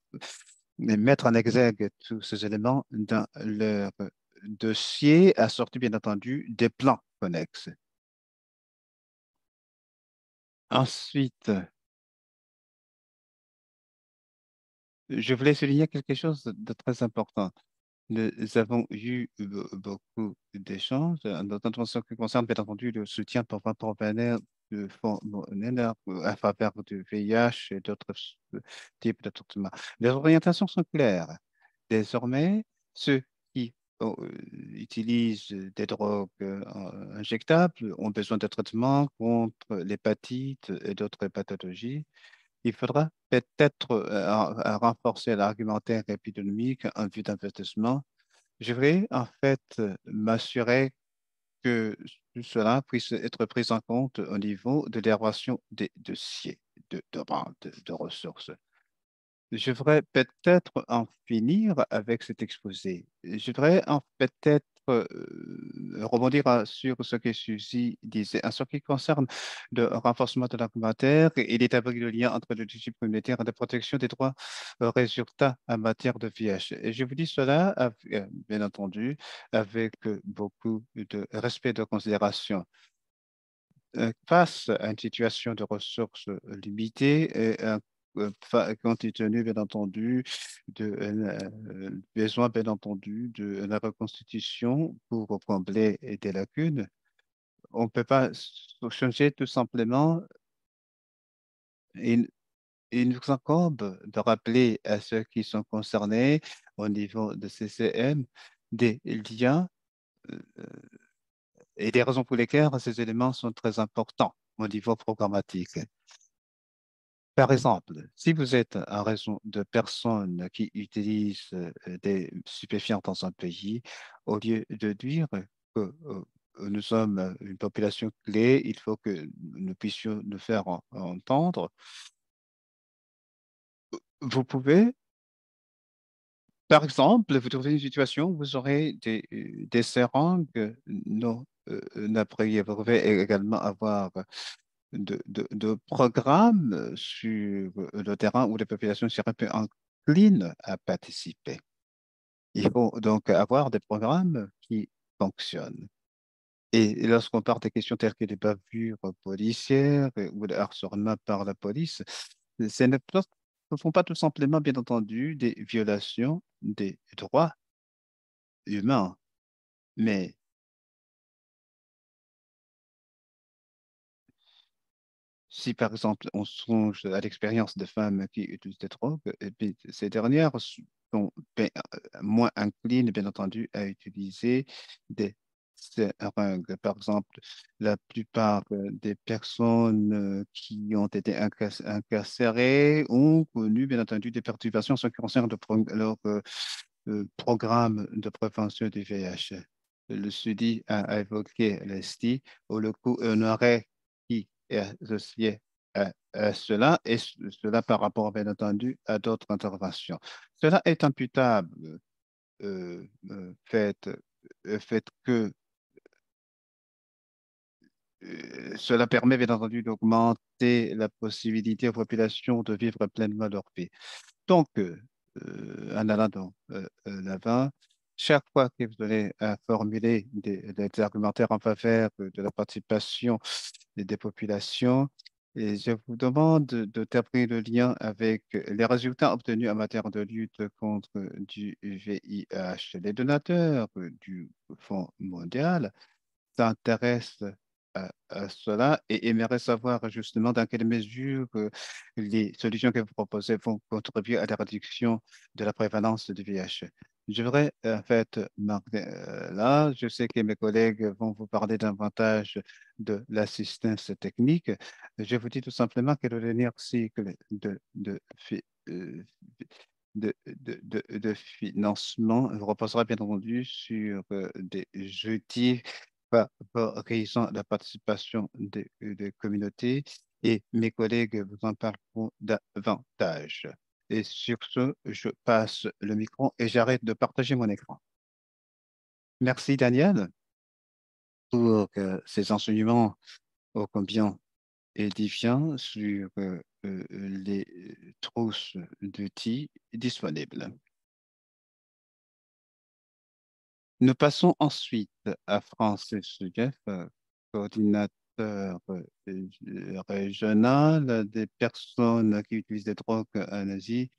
mettre en exergue tous ces éléments dans leur dossier, assorti bien entendu des plans connexes. Ensuite, je voulais souligner quelque chose de très important. Nous avons eu beaucoup d'échanges, notamment en ce qui concerne bien entendu le soutien pour partenaires de fonds monétaires à faveur du VIH et d'autres types de traitements. Les orientations sont claires. Désormais, ceux qui utilisent des drogues injectables ont besoin de traitements contre l'hépatite et d'autres pathologies. Il faudra peut-être renforcer l'argumentaire épidémique en vue d'investissement. Je vais en fait m'assurer que tout cela puisse être pris en compte au niveau de l'évaluation des dossiers de ressources. Je voudrais peut-être en finir avec cet exposé. Je voudrais peut-être rebondir sur ce que Suzy disait. En ce qui concerne le renforcement de l'argumentaire et d'établir le lien entre le leadership communautaire et la protection des droits résultats en matière de VIH. Et je vous dis cela, bien entendu, avec beaucoup de respect et de considération. Face à une situation de ressources limitées et compte tenu, bien entendu, de besoin, bien entendu, de la reconstitution pour combler des lacunes, on ne peut pas changer tout simplement. Il, il nous incombe de rappeler à ceux qui sont concernés au niveau de CCM des liens et des raisons pour lesquelles ces éléments sont très importants au niveau programmatique. Par exemple, si vous êtes en raison de personnes qui utilisent des stupéfiants dans un pays, au lieu de dire que nous sommes une population clé, il faut que nous puissions nous faire entendre, vous pouvez, par exemple, vous trouvez une situation où vous aurez des seringues non approvées. Vous pouvez également avoir de programmes sur le terrain où les populations seraient un peu enclines à participer. Il faut donc avoir des programmes qui fonctionnent. Et lorsqu'on parle des questions telles que les bavures policières ou le harcèlement par la police, ce ne sont pas tout simplement, bien entendu, des violations des droits humains, mais si, par exemple, on songe à l'expérience de femmes qui utilisent des drogues, eh bien, ces dernières sont moins inclines, bien entendu, à utiliser des seringues. Par exemple, la plupart des personnes qui ont été incarcérées ont connu, bien entendu, des perturbations en ce qui concerne leur programme de prévention du VIH. Le SUDI a évoqué l'ESTI, où le coût honoraire est associé à cela, et cela par rapport, bien entendu, à d'autres interventions. Cela est imputable, fait que cela permet, bien entendu, d'augmenter la possibilité aux populations de vivre pleinement leur vie. Donc, en allant dans l'avant, chaque fois que vous allez formuler des argumentaires en faveur de la participation des populations, et je vous demande d'établir le lien avec les résultats obtenus en matière de lutte contre du VIH. Les donateurs du Fonds mondial s'intéresse à cela et aimerait savoir justement dans quelle mesure les solutions que vous proposez vont contribuer à la réduction de la prévalence du VIH. Je voudrais en fait marquer là, je sais que mes collègues vont vous parler davantage de l'assistance technique. Je vous dis tout simplement que le dernier cycle de financement reposera bien entendu sur des outils favorisant la participation des communautés et mes collègues vous en parleront davantage. Et sur ce, je passe le micro et j'arrête de partager mon écran. Merci Daniel pour ces enseignements ô combien édifiants sur les trousses d'outils disponibles. Nous passons ensuite à Francis Jeff, coordinateur régional des personnes qui utilisent des drogues en Asie.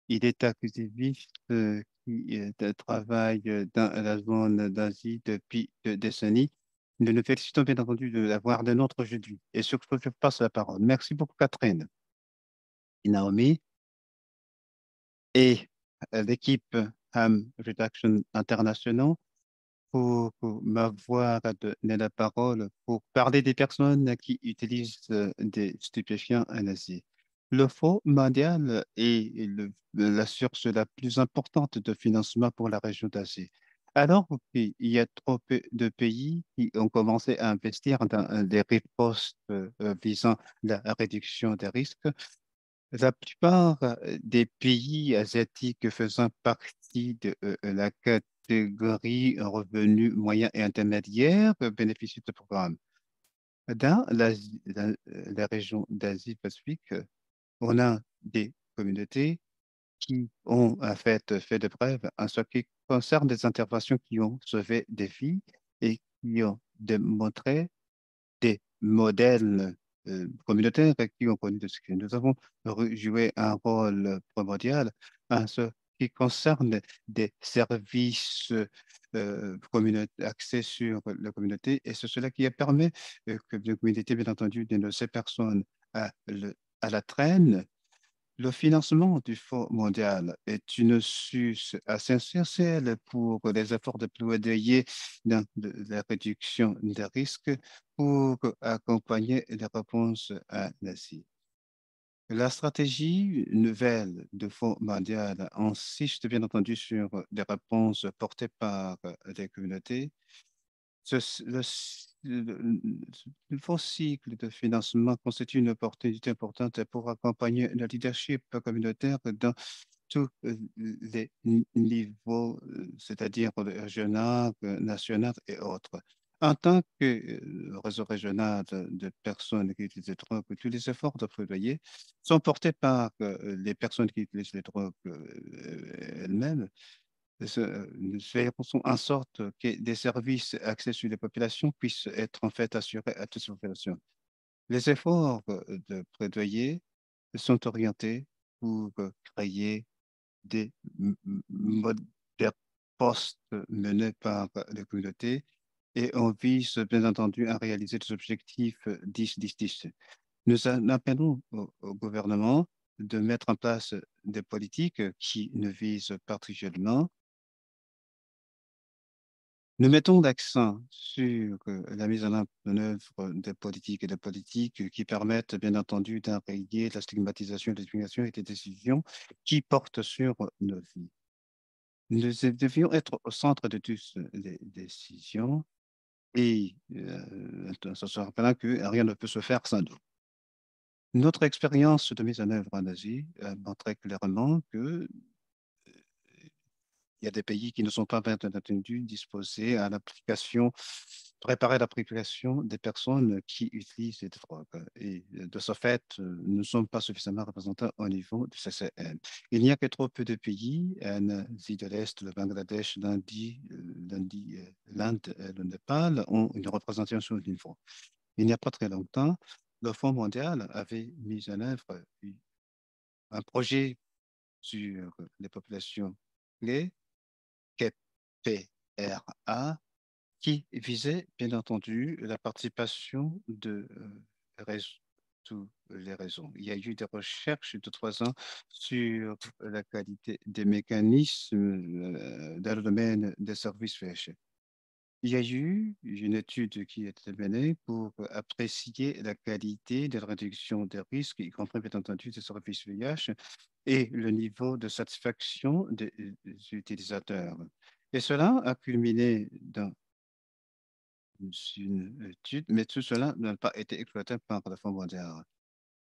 Il est activiste qui travaille dans la zone d'Asie depuis des décennies. Nous nous félicitons bien entendu de l'avoir de notre aujourd'hui. Et sur ce, je passe la parole. Merci beaucoup, Catherine et Naomi et l'équipe Ham Reduction International pour m'avoir donné la parole pour parler des personnes qui utilisent des stupéfiants en Asie. Le Fonds mondial est la source la plus importante de financement pour la région d'Asie. Alors qu'il y a trop peu de pays qui ont commencé à investir dans des ripostes visant la réduction des risques, la plupart des pays asiatiques faisant partie de la catégorie revenus moyens et intermédiaires bénéficient de ce programme. Dans la région d'Asie-Pacifique, on a des communautés qui ont en fait de preuves en ce qui concerne des interventions qui ont sauvé des vies et qui ont démontré des modèles communautaires qui ont connu de succès. Nous avons joué un rôle primordial en ce qui concerne des services axés sur la communauté et c'est cela qui a permis que la communauté, bien entendu, de ces personnes à la traîne. Le financement du Fonds mondial est une source assez essentielle pour les efforts de plaidoyer dans la réduction des risques pour accompagner les réponses à l'Asie. La stratégie nouvelle du Fonds mondial insiste bien entendu sur des réponses portées par les communautés. Le fond cycle de financement constitue une opportunité importante pour accompagner le leadership communautaire dans tous les niveaux, c'est-à-dire régional, national et autres. En tant que réseau régional de personnes qui utilisent les drogues, tous les efforts de plaidoyer sont portés par les personnes qui utilisent les drogues elles-mêmes. Nous faisons en sorte que des services axés sur les populations puissent être en fait assurés à toutes les populations. Les efforts de plaidoyer sont orientés pour créer des des postes menés par les communautés et on vise bien entendu à réaliser des objectifs 10-10-10. Nous appelons au gouvernement de mettre en place des politiques qui ne visent particulièrement. Nous mettons l'accent sur la mise en œuvre des politiques et des politiques qui permettent, bien entendu, d'enrayer la stigmatisation, la discrimination et des décisions qui portent sur nos vies. Nous devions être au centre de toutes les décisions et ça se rappelant que rien ne peut se faire sans nous. Notre expérience de mise en œuvre en Asie montrait clairement que il y a des pays qui ne sont pas bien entendu disposés à l'application, préparer l'application des personnes qui utilisent des drogues. Et de ce fait, nous ne sommes pas suffisamment représentés au niveau du CCN. Il n'y a que trop peu de pays, en Asie de l'Est, le Bangladesh, l'Inde et le Népal, ont une représentation sur le niveau. Il n'y a pas très longtemps, le Fonds mondial avait mis en œuvre un projet sur les populations clés KPRA, qui visait bien entendu la participation de tous les réseaux. Il y a eu des recherches de 3 ans sur la qualité des mécanismes dans le domaine des services VIH. Il y a eu une étude qui a été menée pour apprécier la qualité de la réduction des risques, y compris bien entendu des services VIH, et le niveau de satisfaction des utilisateurs. Et cela a culminé dans une étude, mais tout cela n'a pas été exploité par le Fonds mondial.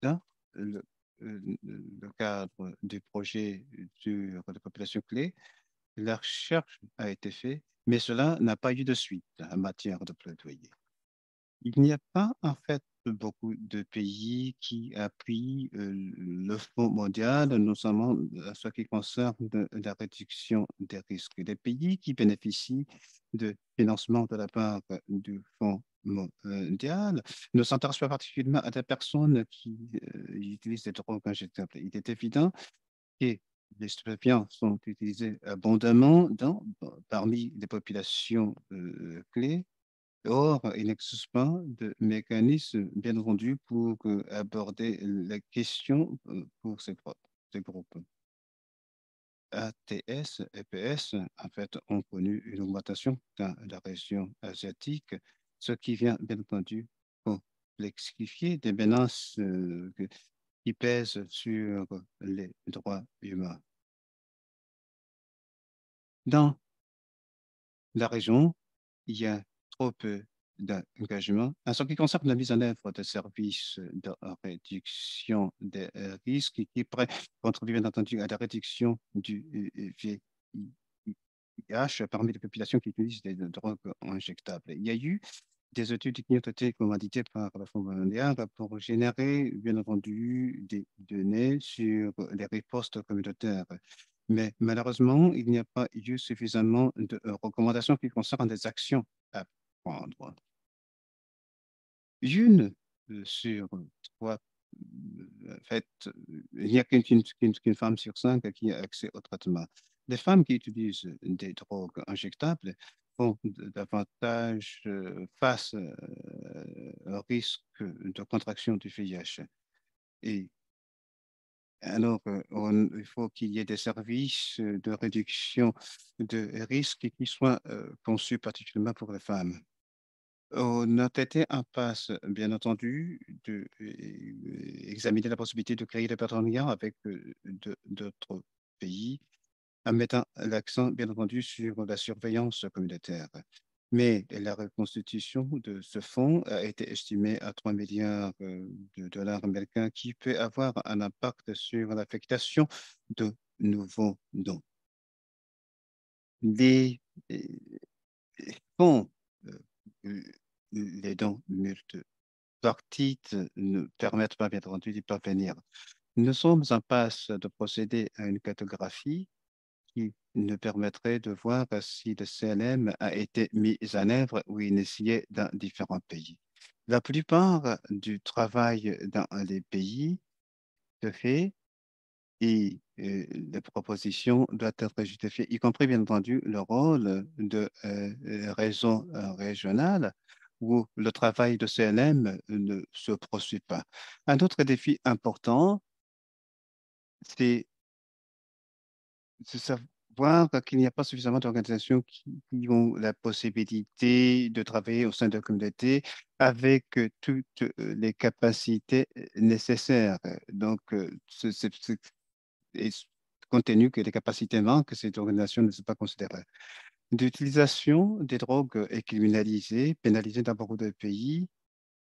Dans le, le cadre du projet sur la population clé, la recherche a été faite, mais cela n'a pas eu de suite en matière de plaidoyer. Il n'y a pas en fait beaucoup de pays qui appuient le Fonds mondial, notamment en ce qui concerne la réduction des risques. Les pays qui bénéficient de financement de la part du Fonds mondial ne s'intéressent pas particulièrement à des personnes qui utilisent des drogues injectables. Il est évident que les stupéfiants sont utilisés abondamment parmi les populations clés. Or, il n'existe pas de mécanisme, bien entendu, pour aborder la question pour ces groupes. ATS et PS, en fait, ont connu une augmentation dans la région asiatique, ce qui vient, bien entendu, complexifier des menaces qui pèsent sur les droits humains. Dans la région, il y a trop peu d'engagement. En ce qui concerne la mise en œuvre de services de réduction des risques qui pourraient contribuer bien entendu à la réduction du VIH parmi les populations qui utilisent des drogues injectables. Il y a eu des études qui ont été commanditées par la Fonds mondial pour générer, bien entendu, des données sur les ripostes communautaires. Mais malheureusement, il n'y a pas eu suffisamment de recommandations qui concernent des actions à prendre. Une sur trois, en fait, il n'y a qu'une femme sur 5 qui a accès au traitement. Les femmes qui utilisent des drogues injectables font davantage face au risque de contraction du VIH. Et alors, il faut qu'il y ait des services de réduction de risques qui soient conçus particulièrement pour les femmes. On a été en passe, bien entendu, d'examiner la possibilité de créer des partenariats avec d'autres pays en mettant l'accent, bien entendu, sur la surveillance communautaire. Mais la reconstitution de ce fonds a été estimée à 3 milliards de dollars américains qui peut avoir un impact sur l'affectation de nouveaux dons. Les euh, fonds, euh, les dons multipartites ne permettent pas, bien entendu, d'y parvenir. Nous sommes en passe de procéder à une cartographie qui nous permettrait de voir si le CLM a été mis en œuvre ou initié dans différents pays. La plupart du travail dans les pays se fait et les propositions doivent être justifiées, y compris bien entendu le rôle de réseau régional où le travail de CLM ne se poursuit pas. Un autre défi important, c'est de savoir qu'il n'y a pas suffisamment d'organisations qui ont la possibilité de travailler au sein de la communauté avec toutes les capacités nécessaires. Donc, et compte tenu que les capacités manquent, cette organisation ne sont pas considérée. L'utilisation des drogues est criminalisée, pénalisée dans beaucoup de pays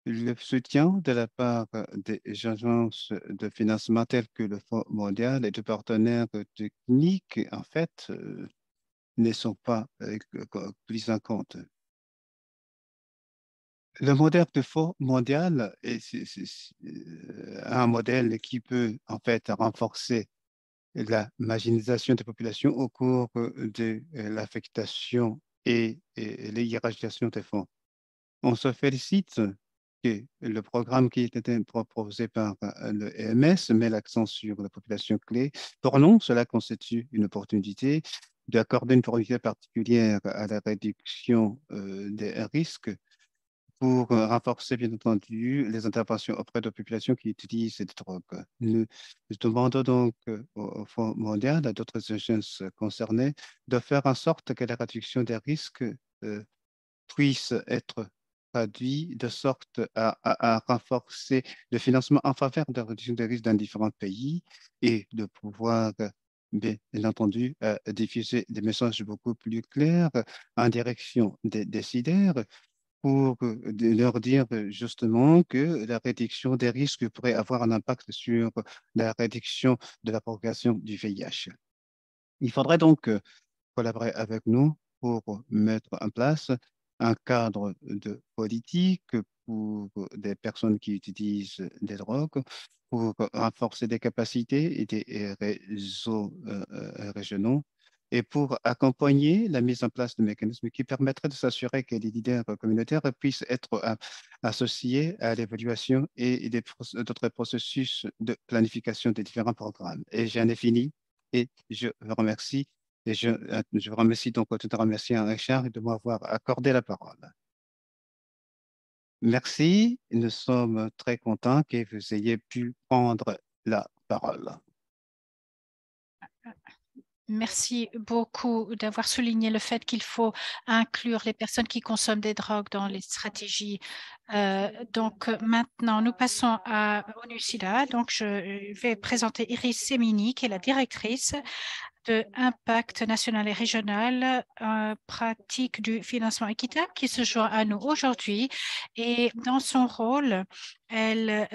Le soutien de la part des agences de financement telles que le Fonds mondial et de partenaires techniques, en fait, ne sont pas pris en compte. Le modèle de Fonds mondial est un modèle qui peut, en fait, renforcer la marginalisation des populations au cours de l'affectation et l'hierarchisation des fonds. On se félicite que le programme qui était proposé par le EMS met l'accent sur la population clé. Pour nous, cela constitue une opportunité d'accorder une priorité particulière à la réduction des risques pour renforcer, bien entendu, les interventions auprès de populations qui utilisent cette drogue. Nous demandons donc au Fonds mondial, à d'autres agences concernées, de faire en sorte que la réduction des risques euh, puisse être traduite de sorte à renforcer le financement en faveur de la réduction des risques dans différents pays et de pouvoir, bien entendu, diffuser des messages beaucoup plus clairs en direction des décideurs pour leur dire justement que la réduction des risques pourrait avoir un impact sur la réduction de la propagation du VIH. Il faudrait donc collaborer avec nous pour mettre en place un cadre de politique pour des personnes qui utilisent des drogues, pour renforcer des capacités et des réseaux régionaux et pour accompagner la mise en place de mécanismes qui permettraient de s'assurer que les leaders communautaires puissent être associés à l'évaluation et d'autres processus de planification des différents programmes. Et j'en ai fini et je vous remercie. Et je vous remercie donc tout à remercier Richard de m'avoir accordé la parole. Merci, nous sommes très contents que vous ayez pu prendre la parole. Merci beaucoup d'avoir souligné le fait qu'il faut inclure les personnes qui consomment des drogues dans les stratégies. Donc maintenant, nous passons à ONU-SIDA. Donc je vais présenter Iris Semini, qui est la directrice de Impact national et régional, pratique du financement équitable, qui se joint à nous aujourd'hui. Et dans son rôle, elle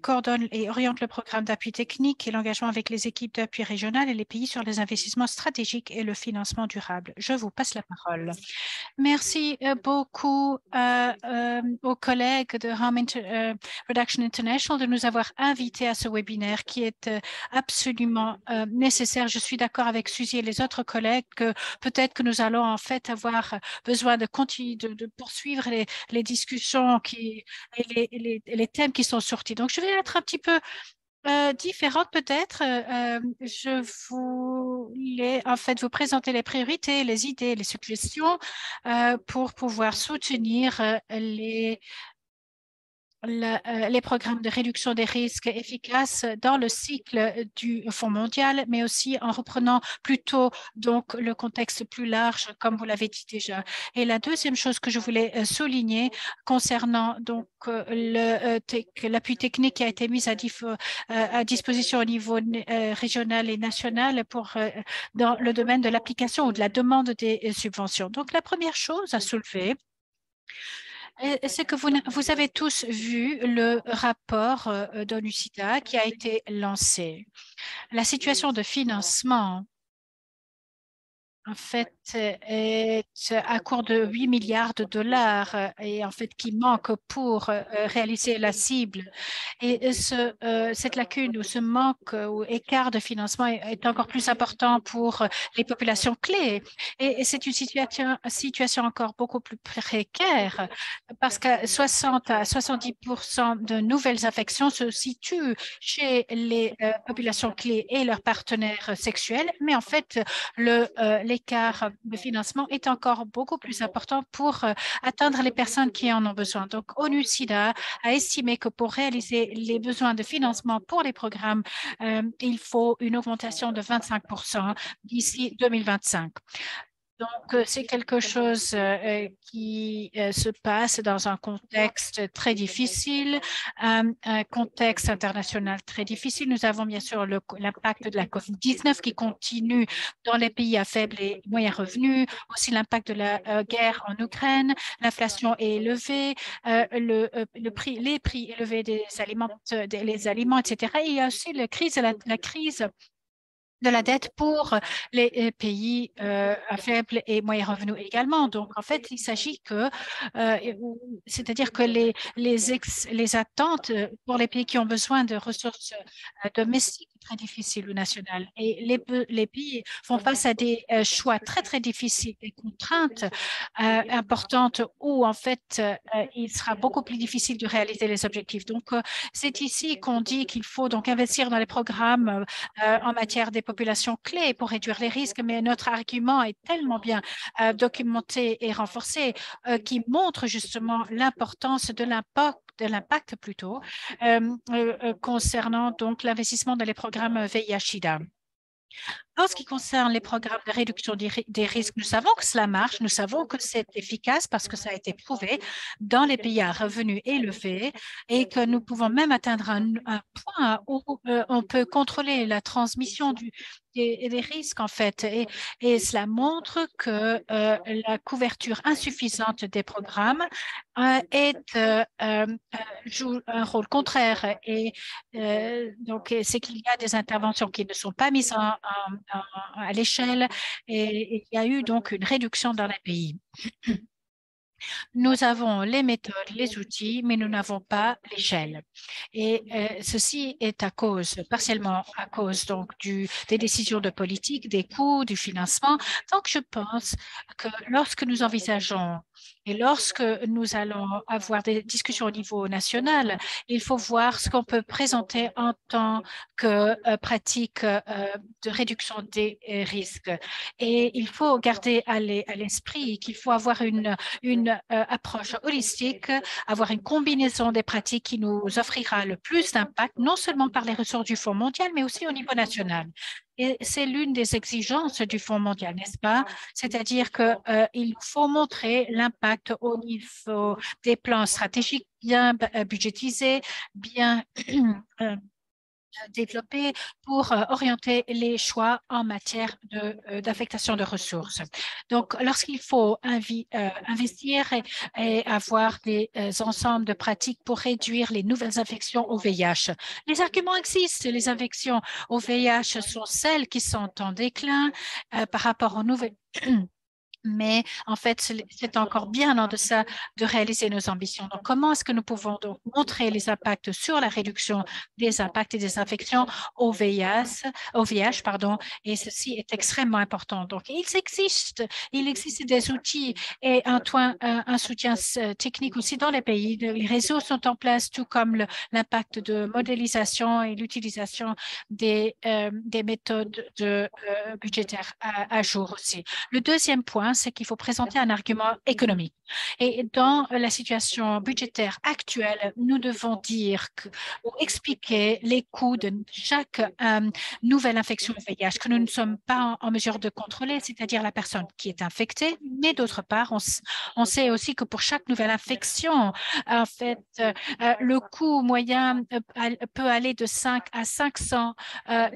coordonne et oriente le programme d'appui technique et l'engagement avec les équipes d'appui régional et les pays sur les investissements stratégiques et le financement durable. Je vous passe la parole. Merci beaucoup aux collègues de Harm Reduction International de nous avoir invités à ce webinaire qui est absolument nécessaire. Je suis d'accord avec Suzy et les autres collègues que peut-être que nous allons en fait avoir besoin de continuer de poursuivre les discussions et les thèmes qui sont sortis. Donc, je vais être un petit peu différente peut-être. Je voulais en fait vous présenter les priorités, les idées, les suggestions pour pouvoir soutenir les programmes de réduction des risques efficaces dans le cycle du Fonds mondial, mais aussi en reprenant plutôt donc le contexte plus large, comme vous l'avez dit déjà. Et la deuxième chose que je voulais souligner concernant donc l'appui technique qui a été mis à disposition au niveau régional et national pour dans le domaine de l'application ou de la demande des subventions. Donc la première chose à soulever, c'est que vous avez tous vu le rapport d'ONU-SIDA qui a été lancé. La situation de financement en fait, est à court de 8 milliards de dollars et en fait qui manque pour réaliser la cible. Et cette lacune ou ce manque ou écart de financement est encore plus important pour les populations clés. Et c'est une situation encore beaucoup plus précaire parce que 60 à 70% de nouvelles infections se situent chez les populations clés et leurs partenaires sexuels. Mais en fait, l'écart de financement est encore beaucoup plus important pour atteindre les personnes qui en ont besoin. Donc, ONU-SIDA a estimé que pour réaliser les besoins de financement pour les programmes, il faut une augmentation de 25% d'ici 2025. Donc, c'est quelque chose qui se passe dans un contexte très difficile, un contexte international très difficile. Nous avons bien sûr l'impact de la COVID-19 qui continue dans les pays à faible et moyen revenu, aussi l'impact de la guerre en Ukraine, l'inflation est élevée, les prix élevés des aliments, etc. Et il y a aussi la crise de la dette pour les pays à faible et moyen revenu également. Donc, en fait, il s'agit c'est-à-dire que les attentes pour les pays qui ont besoin de ressources domestiques sont très difficiles ou nationales. Et les pays font face à des choix très, très difficiles, des contraintes importantes où, en fait, il sera beaucoup plus difficile de réaliser les objectifs. Donc, c'est ici qu'on dit qu'il faut donc investir dans les programmes en matière des populations clés pour réduire les risques, mais notre argument est tellement bien documenté et renforcé qui montre justement l'importance de l'impact plutôt concernant donc l'investissement dans les programmes VIH/SIDA. En ce qui concerne les programmes de réduction des risques, nous savons que cela marche, nous savons que c'est efficace parce que ça a été prouvé dans les pays à revenus élevés et que nous pouvons même atteindre un point où on peut contrôler la transmission des risques en fait. Et cela montre que la couverture insuffisante des programmes joue un rôle contraire et donc c'est qu'il y a des interventions qui ne sont pas mises à l'échelle et il y a eu donc une réduction dans les pays. Nous avons les méthodes, les outils, mais nous n'avons pas l'échelle. Et ceci est partiellement à cause donc des décisions de politique, des coûts, du financement. Donc, je pense que lorsque nous envisageons et lorsque nous allons avoir des discussions au niveau national, il faut voir ce qu'on peut présenter en tant que pratique de réduction des risques. Et il faut garder à l'esprit qu'il faut avoir une approche holistique, avoir une combinaison des pratiques qui nous offrira le plus d'impact, non seulement par les ressources du Fonds mondial, mais aussi au niveau national. Et c'est l'une des exigences du Fonds mondial, n'est-ce pas? C'est-à-dire qu'il faut montrer l'impact au niveau des plans stratégiques bien budgétisés, bien développés pour orienter les choix en matière d'affectation de ressources. Donc, lorsqu'il faut investir et avoir des ensembles de pratiques pour réduire les nouvelles infections au VIH, les arguments existent. Les infections au VIH sont celles qui sont en déclin par rapport aux nouvelles mais en fait, c'est encore bien en deçà de réaliser nos ambitions. Donc, comment est-ce que nous pouvons donc montrer les impacts sur la réduction des impacts et des infections au VIH, pardon, et ceci est extrêmement important. Donc, il existe des outils et un soutien technique aussi dans les pays. Les réseaux sont en place, tout comme l'impact de modélisation et l'utilisation des méthodes budgétaires à jour aussi. Le deuxième point, c'est qu'il faut présenter un argument économique. Et dans la situation budgétaire actuelle, nous devons dire ou expliquer les coûts de chaque nouvelle infection au VIH que nous ne sommes pas en mesure de contrôler, c'est-à-dire la personne qui est infectée. Mais d'autre part, on sait aussi que pour chaque nouvelle infection, en fait, le coût moyen peut aller de 5 à 500 $.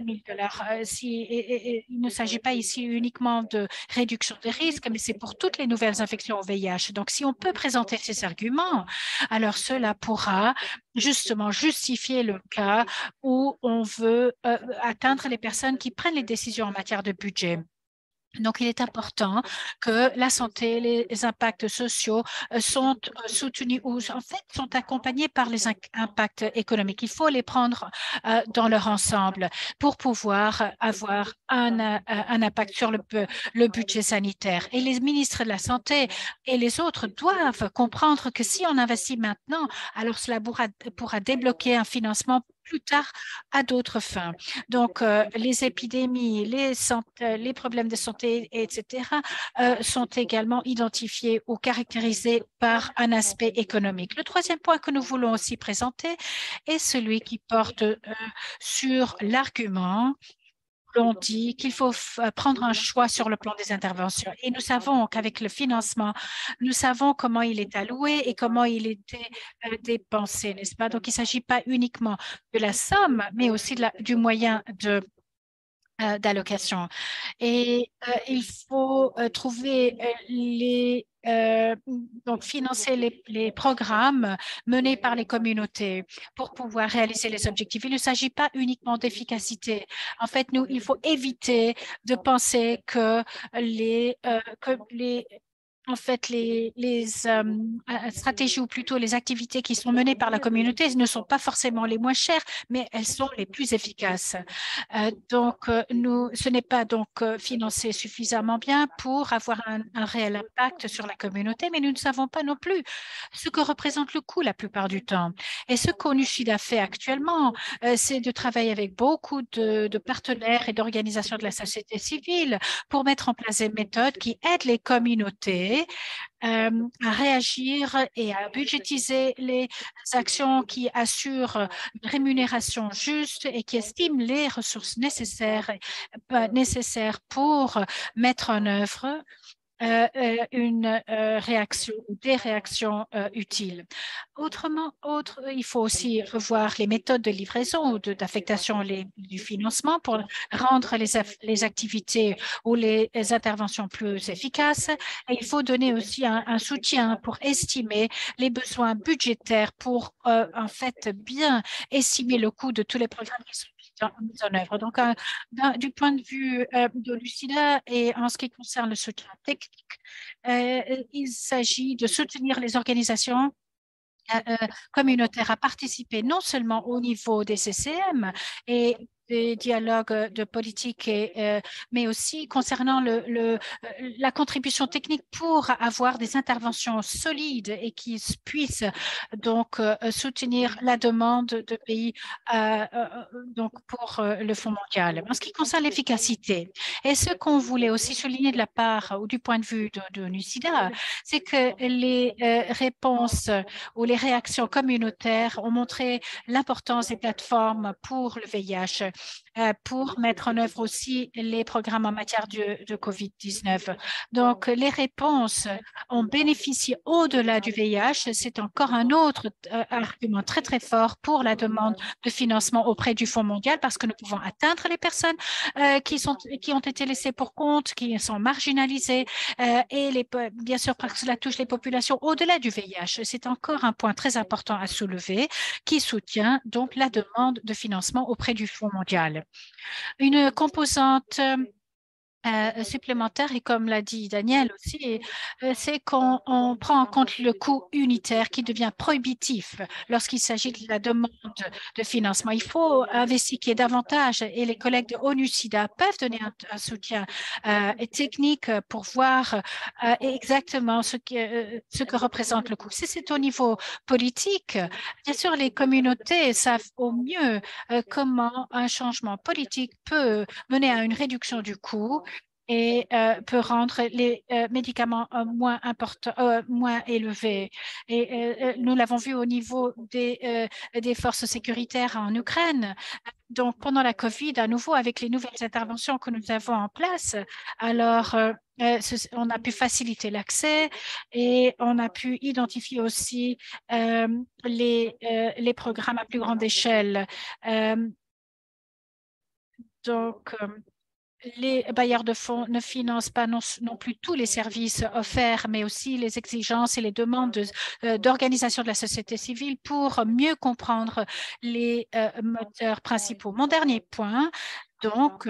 Il ne s'agit pas ici uniquement de réduction des risques, mais c'est pour toutes les nouvelles infections au VIH. Donc, si on peut présenter ces arguments, alors cela pourra justement justifier le cas où on veut atteindre les personnes qui prennent les décisions en matière de budget. Donc, il est important que la santé, les impacts sociaux sont soutenus ou en fait sont accompagnés par les impacts économiques. Il faut les prendre dans leur ensemble pour pouvoir avoir un impact sur le budget sanitaire. Et les ministres de la Santé et les autres doivent comprendre que si on investit maintenant, alors cela pourra débloquer un financement plus tard à d'autres fins. Donc, les épidémies, les problèmes de santé, etc., sont également identifiés ou caractérisés par un aspect économique. Le troisième point que nous voulons aussi présenter est celui qui porte sur l'argument l'ont dit qu'il faut prendre un choix sur le plan des interventions. Et nous savons qu'avec le financement, nous savons comment il est alloué et comment il était dépensé, n'est-ce pas? Donc, il ne s'agit pas uniquement de la somme, mais aussi du moyen d'allocation. Et il faut trouver donc financer les programmes menés par les communautés pour pouvoir réaliser les objectifs. Il ne s'agit pas uniquement d'efficacité. En fait, il faut éviter de penser en fait, les stratégies ou plutôt les activités qui sont menées par la communauté ne sont pas forcément les moins chères, mais elles sont les plus efficaces. Ce n'est pas donc financé suffisamment bien pour avoir un réel impact sur la communauté, mais nous ne savons pas non plus ce que représente le coût la plupart du temps. Et ce qu'ONUCID fait actuellement, c'est de travailler avec beaucoup de partenaires et d'organisations de la société civile pour mettre en place des méthodes qui aident les communautés à réagir et à budgétiser les actions qui assurent une rémunération juste et qui estiment les ressources nécessaires pour mettre en œuvre une réaction ou des réactions utiles. Il faut aussi revoir les méthodes de livraison ou d'affectation du financement pour rendre les activités ou les interventions plus efficaces. Et il faut donner aussi un soutien pour estimer les besoins budgétaires pour en fait bien estimer le coût de tous les programmes qui sont mis en œuvre. Donc, du point de vue de Lucida et en ce qui concerne le soutien technique, il s'agit de soutenir les organisations communautaires à participer non seulement au niveau des CCM et des dialogues de politique, mais aussi concernant la contribution technique pour avoir des interventions solides et qui puissent donc soutenir la demande de pays donc pour le Fonds mondial. En ce qui concerne l'efficacité, et ce qu'on voulait aussi souligner de la part ou du point de vue de NUCIDA, c'est que les réponses ou les réactions communautaires ont montré l'importance des plateformes pour le VIH, pour mettre en œuvre aussi les programmes en matière de COVID-19. Donc, les réponses ont bénéficié au-delà du VIH. C'est encore un autre argument très, très fort pour la demande de financement auprès du Fonds mondial parce que nous pouvons atteindre les personnes qui ont été laissées pour compte, qui sont marginalisées et bien sûr parce que cela touche les populations au-delà du VIH. C'est encore un point très important à soulever qui soutient donc la demande de financement auprès du Fonds mondial. Une composante supplémentaire, et comme l'a dit Daniel aussi, c'est qu'on prend en compte le coût unitaire qui devient prohibitif lorsqu'il s'agit de la demande de financement. Il faut investiguer davantage et les collègues de ONU-SIDA peuvent donner un soutien technique pour voir exactement ce que représente le coût. Si c'est au niveau politique, bien sûr, les communautés savent au mieux comment un changement politique peut mener à une réduction du coût et peut rendre les médicaments moins élevés. Et nous l'avons vu au niveau des forces sécuritaires en Ukraine. Donc, pendant la COVID, à nouveau, avec les nouvelles interventions que nous avons en place, alors on a pu faciliter l'accès et on a pu identifier aussi les programmes à plus grande échelle. Donc, les bailleurs de fonds ne financent pas non plus tous les services offerts, mais aussi les exigences et les demandes d'organisation de la société civile pour mieux comprendre les moteurs principaux. Mon dernier point, donc,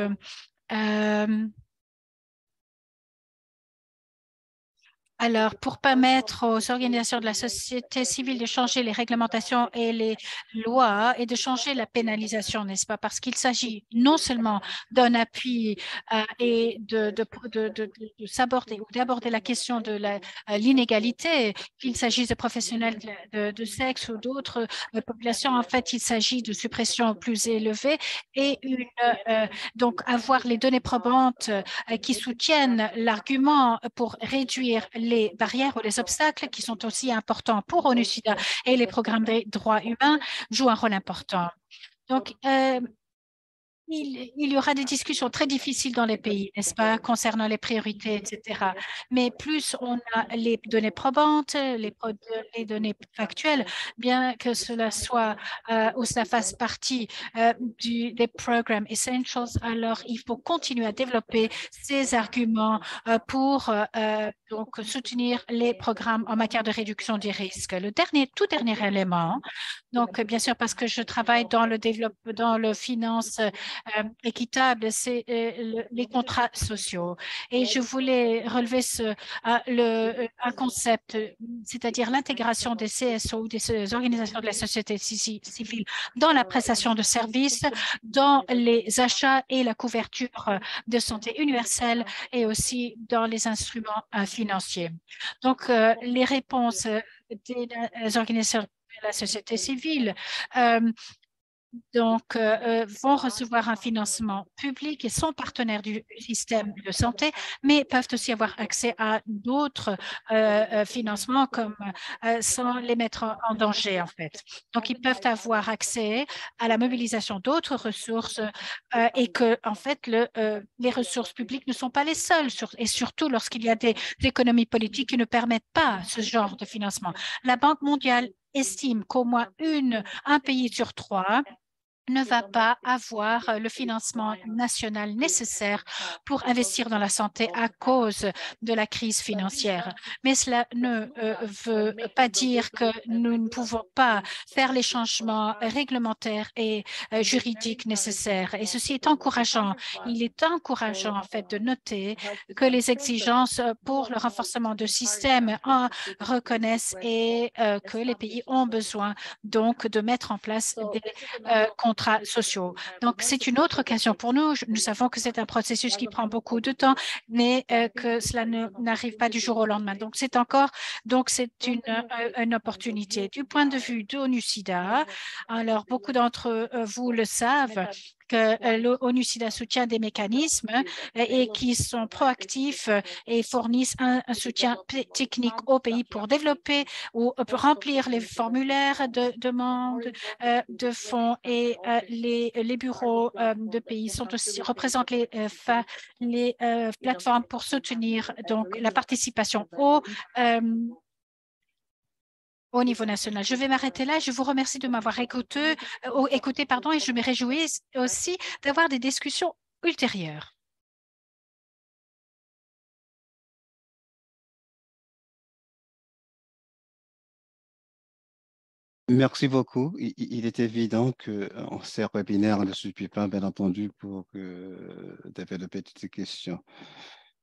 alors, pour permettre aux organisations de la société civile de changer les réglementations et les lois et de changer la pénalisation, n'est-ce pas? Parce qu'il s'agit non seulement d'un appui et d'aborder la question de l'inégalité, qu'il s'agisse de professionnels de sexe ou d'autres populations. En fait, il s'agit de suppression plus élevée et donc avoir les données probantes qui soutiennent l'argument pour réduire les barrières ou les obstacles qui sont aussi importants pour ONU-SIDA et les programmes des droits humains jouent un rôle important. Donc, il y aura des discussions très difficiles dans les pays, n'est-ce pas, concernant les priorités, etc. Mais plus on a les données probantes, les données factuelles, bien que cela soit ou cela fasse partie des programmes essentials, alors il faut continuer à développer ces arguments pour donc soutenir les programmes en matière de réduction des risques. Tout dernier élément, donc bien sûr parce que je travaille dans le développement, dans le finance équitable, c'est les contrats sociaux. Et je voulais relever un concept, c'est-à-dire l'intégration des CSO, des organisations de la société civile, dans la prestation de services, dans les achats et la couverture de santé universelle et aussi dans les instruments financiers. Donc, les réponses des organisations de la société civile vont recevoir un financement public et sont partenaires du système de santé, mais peuvent aussi avoir accès à d'autres financements sans les mettre en danger, en fait. Donc, ils peuvent avoir accès à la mobilisation d'autres ressources et que, en fait, les ressources publiques ne sont pas les seules, et surtout lorsqu'il y a des économies politiques qui ne permettent pas ce genre de financement. La Banque mondiale estime qu'au moins un pays sur trois ne va pas avoir le financement national nécessaire pour investir dans la santé à cause de la crise financière. Mais cela ne veut pas dire que nous ne pouvons pas faire les changements réglementaires et juridiques nécessaires. Et ceci est encourageant. Il est encourageant, en fait, de noter que les exigences pour le renforcement de système reconnaissent et que les pays ont besoin donc de mettre en place des contrats sociaux. Donc, c'est une autre occasion pour nous. Nous savons que c'est un processus qui prend beaucoup de temps, mais que cela n'arrive pas du jour au lendemain. Donc c'est une opportunité. Du point de vue d'ONU-SIDA, alors beaucoup d'entre vous le savent, que l'ONU-SIDA soutient des mécanismes et qui sont proactifs et fournissent un soutien technique aux pays pour développer ou pour remplir les formulaires de demande de fonds et les bureaux de pays représentent les plateformes pour soutenir donc la participation euh, au niveau national. Je vais m'arrêter là. Je vous remercie de m'avoir écouté, pardon, et je me réjouis aussi d'avoir des discussions ultérieures. Merci beaucoup. Il est évident qu'en ces webinaire ne suffit pas, bien entendu, pour développer toutes ces questions.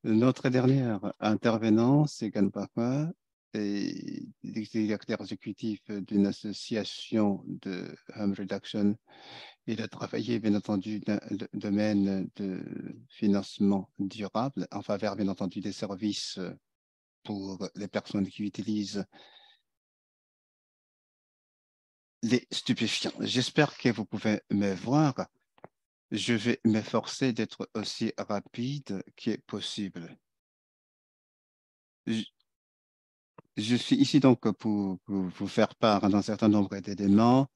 Notre dernière intervenant, c'est Gan Papa, et directeur exécutif d'une association de harm reduction. Il a travaillé, bien entendu, dans le domaine de financement durable en faveur, bien entendu, des services pour les personnes qui utilisent les stupéfiants. J'espère que vous pouvez me voir. Je vais m'efforcer d'être aussi rapide que possible. Je, je suis ici donc pour vous faire part d'un certain nombre d'éléments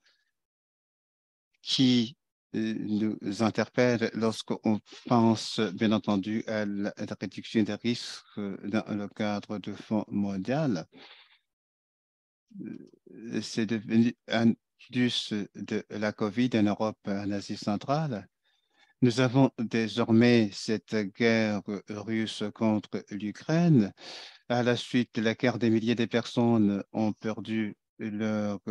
qui nous interpellent lorsqu'on pense, bien entendu, à la réduction des risques dans le cadre du Fonds mondial. C'est devenu un plus de la COVID en Europe, en Asie centrale. Nous avons désormais cette guerre russe contre l'Ukraine, à la suite de laquelle des milliers de personnes ont perdu leur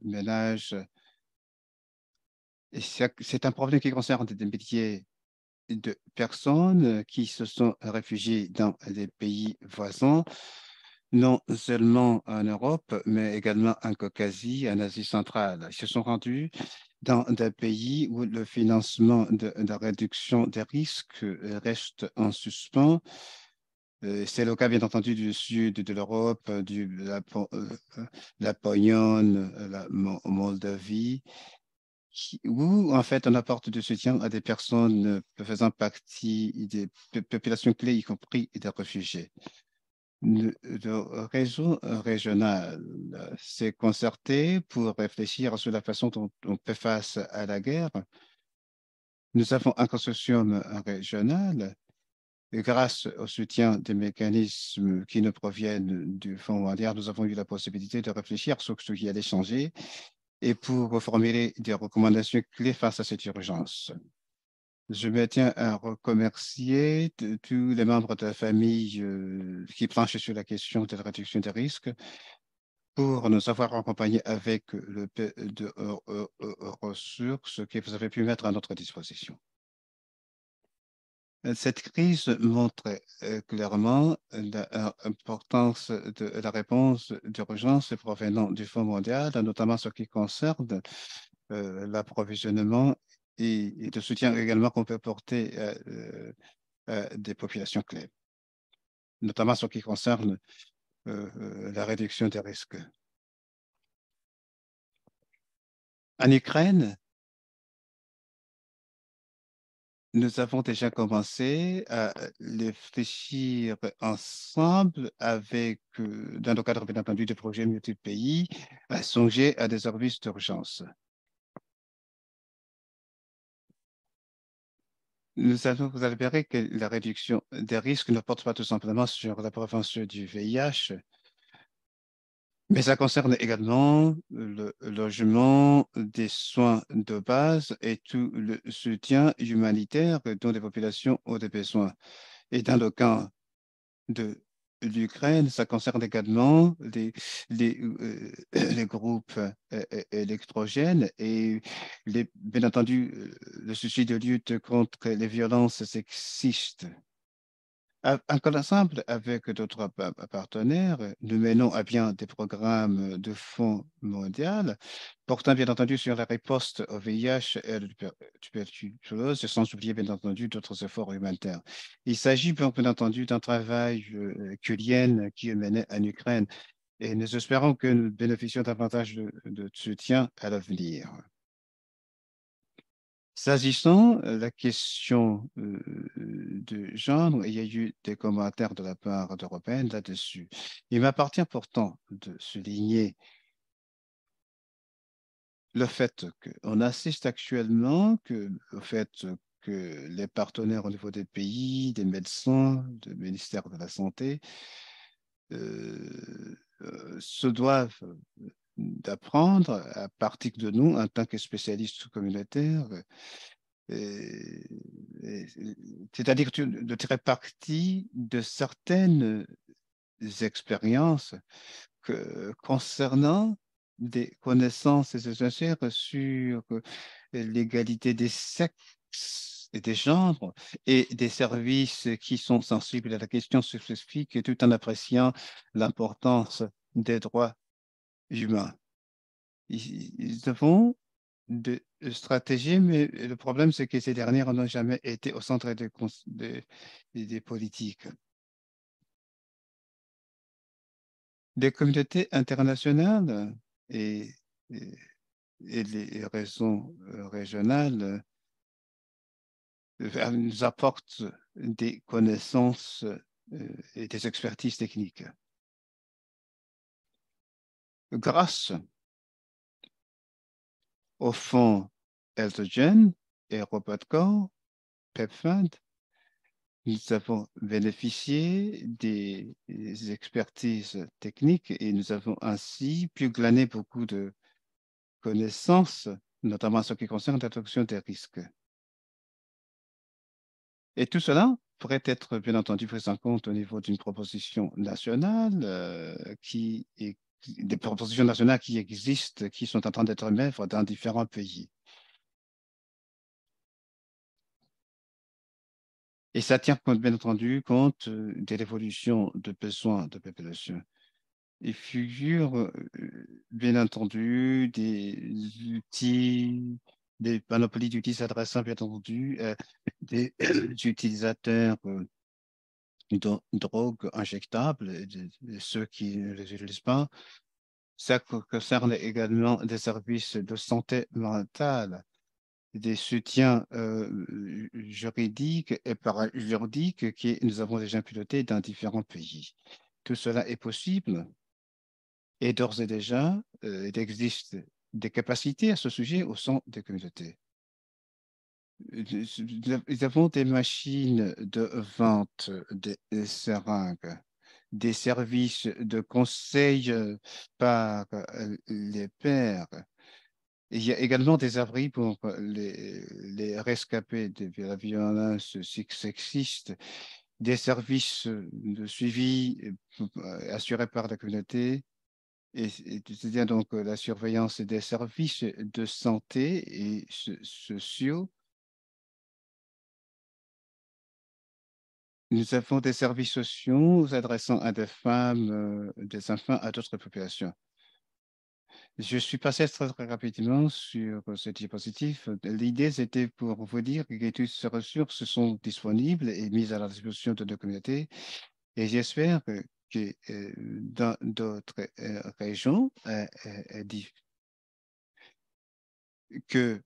ménage. Et c'est un problème qui concerne des milliers de personnes qui se sont réfugiées dans les pays voisins, non seulement en Europe, mais également en Caucasie, en Asie centrale. Ils se sont rendus dans des pays où le financement de la réduction des risques reste en suspens. C'est le cas, bien entendu, du sud de l'Europe, la Pologne, la Moldavie, où en fait on apporte du soutien à des personnes faisant partie des populations clés, y compris des réfugiés. Le réseau régional s'est concerté pour réfléchir sur la façon dont on fait face à la guerre. Nous avons un consortium régional et grâce au soutien des mécanismes qui nous proviennent du Fonds mondial, nous avons eu la possibilité de réfléchir sur ce qui allait changer et pour formuler des recommandations clés face à cette urgence. Je me tiens à remercier tous les membres de la famille qui planchent sur la question de la réduction des risques pour nous avoir accompagnés avec le peu de ressources que vous avez pu mettre à notre disposition. Cette crise montre clairement l'importance de la réponse d'urgence provenant du Fonds mondial, notamment ce qui concerne l'approvisionnement et de soutien également qu'on peut porter à des populations clés, notamment ce qui concerne la réduction des risques. En Ukraine, nous avons déjà commencé à réfléchir ensemble avec, dans le cadre, bien entendu, de projets multi-pays, à songer à des services d'urgence. Vous allez verrez que la réduction des risques ne porte pas tout simplement sur la prévention du VIH, mais ça concerne également le logement, des soins de base et tout le soutien humanitaire dont les populations ont des besoins. Et dans le cas de l'Ukraine, ça concerne également les groupes électrogènes et bien entendu le souci de lutte contre les violences sexistes. Ensemble avec d'autres partenaires, nous menons à bien des programmes de fonds mondial portant bien entendu sur la riposte au VIH et à la tuberculose, sans oublier bien entendu d'autres efforts humanitaires. Il s'agit bien entendu d'un travail culien qui est mené en Ukraine et nous espérons que nous bénéficions davantage de soutien à l'avenir. S'agissant de la question de genre, il y a eu des commentaires de la part d'Européennes là-dessus. Il m'appartient pourtant de souligner le fait qu'on assiste actuellement au fait que les partenaires au niveau des pays, des médecins, du ministère de la Santé, se doivent d'apprendre à partir de nous en tant que spécialistes communautaires euh, c'est-à-dire de tirer parti de certaines expériences concernant des connaissances essentielles sur l'égalité des sexes et des genres et des services qui sont sensibles à la question spécifique tout en appréciant l'importance des droits humains. Ils avons de stratégies, mais le problème, c'est que ces dernières n'ont jamais été au centre des politiques. Des communautés internationales et, et les réseaux régionales nous apportent des connaissances et des expertises techniques. Grâce au fonds HealthGen et RobotCore, PepFund, nous avons bénéficié des expertises techniques et nous avons ainsi pu glaner beaucoup de connaissances, notamment en ce qui concerne la réduction des risques. Et tout cela pourrait être bien entendu pris en compte au niveau d'une proposition nationale des propositions nationales qui existent, qui sont en train d'être mises en œuvre dans différents pays. Et ça tient compte, bien entendu, compte de l'évolution de besoins de population. Il figure, bien entendu, des outils, des panoplies d'outils s'adressant, bien entendu, des utilisateurs de drogues injectables, et de ceux qui ne les utilisent pas. Ça concerne également des services de santé mentale, des soutiens juridiques et parajuridiques que nous avons déjà pilotés dans différents pays. Tout cela est possible et d'ores et déjà, il existe des capacités à ce sujet au sein des communautés. Nous avons des machines de vente, des seringues, des services de conseil par les pairs. Il y a également des abris pour les rescapés de la violence sexiste, des services de suivi assurés par la communauté, c'est-à-dire donc la surveillance des services de santé et sociaux. Nous avons des services sociaux s'adressant à des femmes, des enfants, à d'autres populations. Je suis passé très rapidement sur ce diapositive. L'idée, c'était pour vous dire que toutes ces ressources sont disponibles et mises à la disposition de nos communautés. Et j'espère que dans d'autres régions, que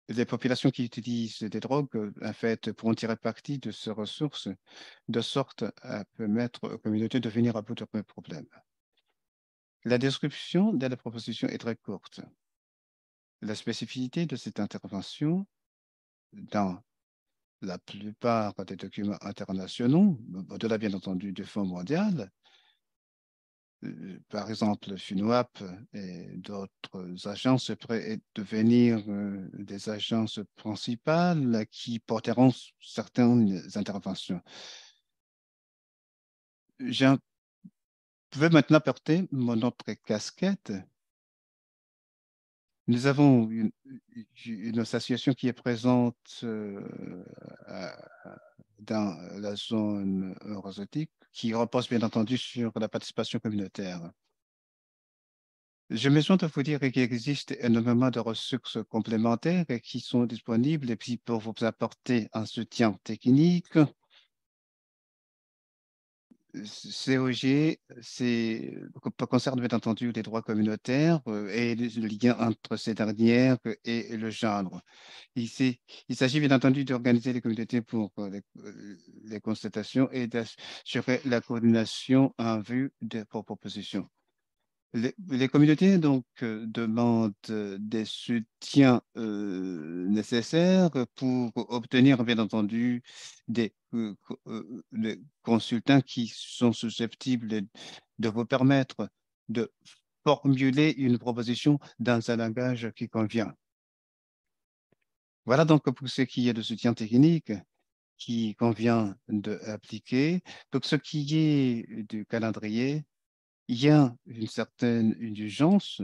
les populations qui utilisent des drogues, en fait, pourront tirer parti de ces ressources de sorte à permettre aux communautés de venir à bout de leurs problèmes. La description de la proposition est très courte. La spécificité de cette intervention dans la plupart des documents internationaux, au-delà bien entendu du Fonds mondial, par exemple FUNOAP et d'autres agences pourraient devenir des agences principales qui porteront certaines interventions. Je vais maintenant porter mon autre casquette. Nous avons une association qui est présente à- dans la zone eurozotique, qui repose bien entendu sur la participation communautaire. J'ai besoin de vous dire qu'il existe énormément de ressources complémentaires qui sont disponibles et puis pour vous apporter un soutien technique. COG, concerne bien entendu les droits communautaires et le lien entre ces dernières et le genre. Il s'agit bien entendu d'organiser les communautés pour les constatations et d'assurer la coordination en vue des propositions. Les communautés donc demandent des soutiens nécessaires pour obtenir bien entendu des consultants qui sont susceptibles de vous permettre de formuler une proposition dans un langage qui convient. Voilà donc pour ce qui est de soutien technique qui convient d'appliquer. Donc ce qui est du calendrier, il y a une certaine urgence.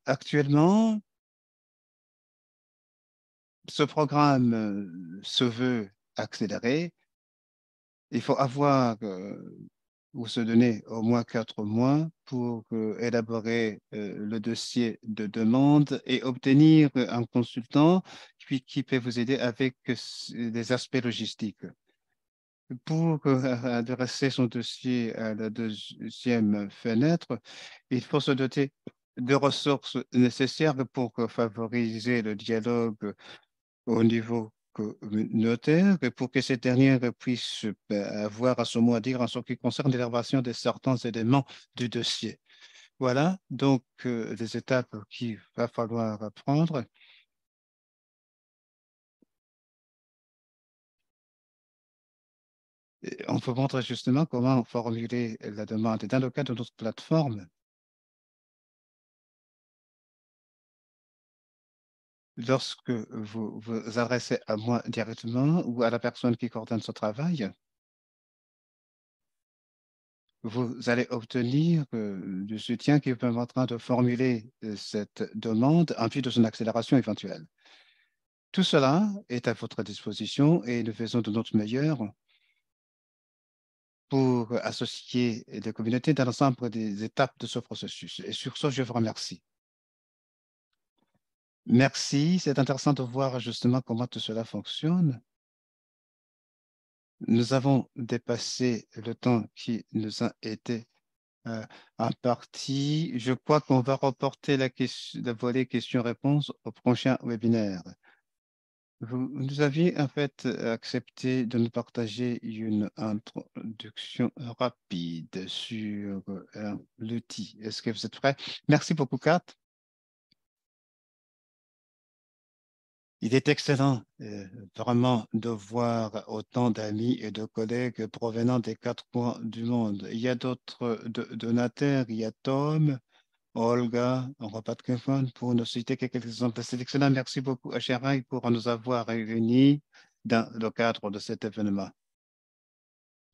Actuellement, ce programme se veut accéléré. Il faut avoir ou se donner au moins 4 mois pour élaborer le dossier de demande et obtenir un consultant qui peut vous aider avec des aspects logistiques. Pour adresser son dossier à la deuxième fenêtre, il faut se doter de ressources nécessaires pour favoriser le dialogue au niveau communautaire et pour que ces dernières puissent avoir à son mot à dire en ce qui concerne l'élaboration de certains éléments du dossier. Voilà donc les étapes qu'il va falloir prendre. Et on peut montrer justement comment formuler la demande. Et dans le cas de notre plateforme, lorsque vous vous adressez à moi directement ou à la personne qui coordonne ce travail, vous allez obtenir du soutien qui vous permettra de formuler cette demande en vue de son accélération éventuelle. Tout cela est à votre disposition et nous faisons de notre meilleur pour associer les communautés dans l'ensemble des étapes de ce processus. Et sur ce, je vous remercie. Merci, c'est intéressant de voir justement comment tout cela fonctionne. Nous avons dépassé le temps qui nous a été imparti. Je crois qu'on va reporter le volet questions-réponses au prochain webinaire. Vous nous aviez en fait accepté de nous partager une introduction rapide sur l'outil. Est-ce que vous êtes prêts? Merci beaucoup, Kat. Il est excellent vraiment de voir autant d'amis et de collègues provenant des quatre coins du monde. Il y a d'autres donataires, il y a Tom, Olga, Robert Kefan, pour ne citer que quelques exemples. C'est excellent. Merci beaucoup à Cheraï pour nous avoir réunis dans le cadre de cet événement.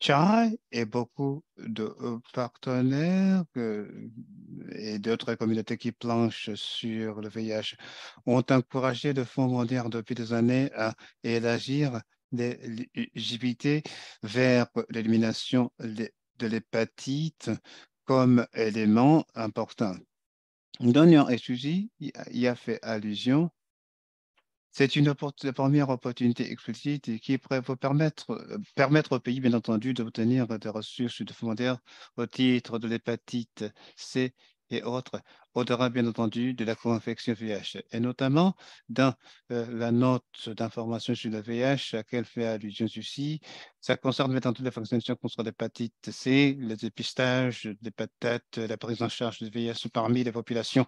Chai et beaucoup de partenaires et d'autres communautés qui planchent sur le VIH ont encouragé le Fonds mondial depuis des années à élargir l'éligibilité vers l'élimination de l'hépatite comme élément important. Donneur et Suzy y a fait allusion. C'est une première opportunité explicite qui pourrait vous permettre au pays, bien entendu, d'obtenir des ressources supplémentaires au titre de l'hépatite C et autres, au-delà, bien entendu, de la co-infection VIH. Et notamment, dans la note d'information sur le VIH à laquelle fait allusion ici, ça concerne, bien entendu, la vaccination contre l'hépatite C, le dépistage de l'hépatite, la prise en charge du VIH parmi les populations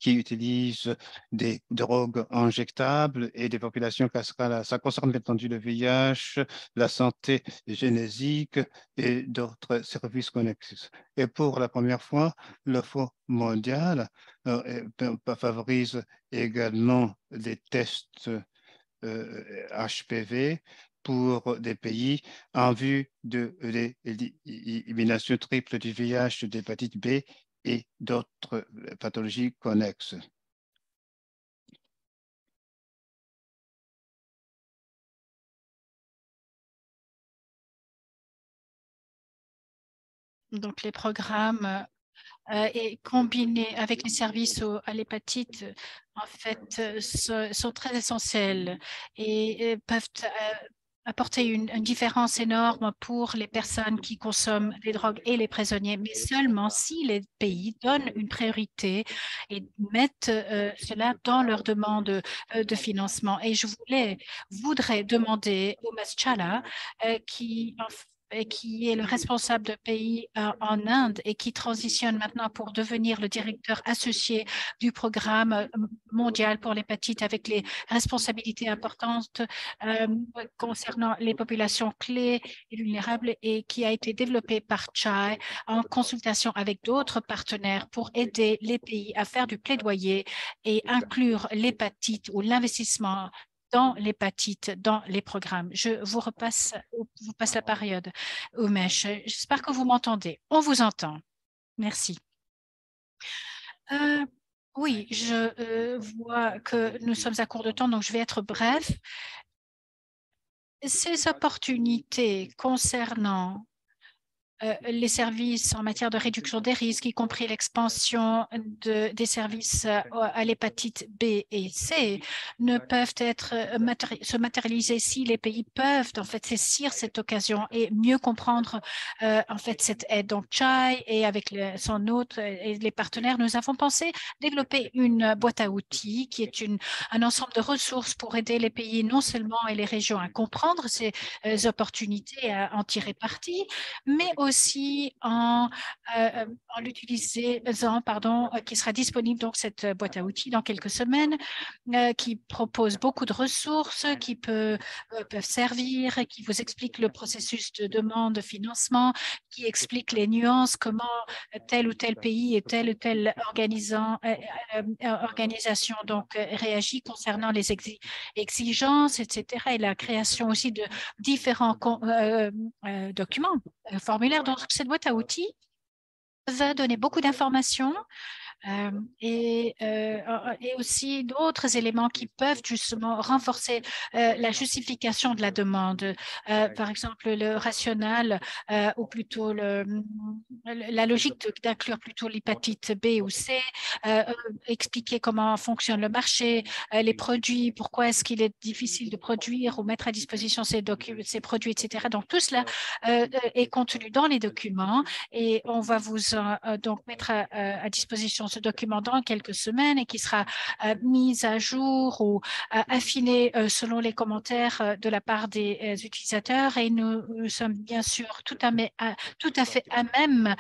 qui utilisent des drogues injectables et des populations cascales. Ça concerne bien entendu le VIH, la santé génétique et d'autres services connexes. Et pour la première fois, le Fonds mondial favorise également les tests HPV pour des pays en vue de l'élimination triple du VIH, de l'hépatite B et d'autres pathologies connexes. Donc, les programmes et combinés avec les services à l'hépatite, en fait, sont très essentiels et peuvent apporter une différence énorme pour les personnes qui consomment des drogues et les prisonniers, mais seulement si les pays donnent une priorité et mettent cela dans leur demande de financement. Et je voudrais demander au Maschala qui est le responsable de pays en Inde et qui transitionne maintenant pour devenir le directeur associé du programme mondial pour l'hépatite avec les responsabilités importantes concernant les populations clés et vulnérables et qui a été développé par Chai en consultation avec d'autres partenaires pour aider les pays à faire du plaidoyer et inclure l'hépatite ou l'investissement dans l'hépatite, dans les programmes. Je vous passe la période, Umesh. J'espère que vous m'entendez. On vous entend. Merci. Oui, je vois que nous sommes à court de temps, donc je vais être bref. Ces opportunités concernant les services en matière de réduction des risques, y compris l'expansion des services à l'hépatite B et C, ne peuvent se matérialiser si les pays peuvent en fait saisir cette occasion et mieux comprendre en fait cette aide. Donc Chai et avec son hôte et les partenaires, nous avons pensé développer une boîte à outils qui est un ensemble de ressources pour aider les pays non seulement et les régions à comprendre ces opportunités, à en tirer parti, mais aussi en l'utilisant, qui sera disponible donc cette boîte à outils dans quelques semaines, qui propose beaucoup de ressources qui peuvent servir, qui vous explique le processus de demande de financement, qui explique les nuances, comment tel ou tel pays et telle ou telle organisation donc réagit concernant les exigences, etc. Et la création aussi de différents documents, formulaires. Donc, cette boîte à outils va donner beaucoup d'informations et aussi d'autres éléments qui peuvent justement renforcer la justification de la demande. Par exemple, le rationnel ou plutôt la logique d'inclure plutôt l'hépatite B ou C, expliquer comment fonctionne le marché, les produits, pourquoi est-ce qu'il est difficile de produire ou mettre à disposition ces produits, etc. Donc, tout cela est contenu dans les documents et on va vous donc mettre à disposition ce document dans quelques semaines et qui sera mise à jour ou affinée selon les commentaires de la part des utilisateurs. Et nous sommes bien sûr tout à fait à même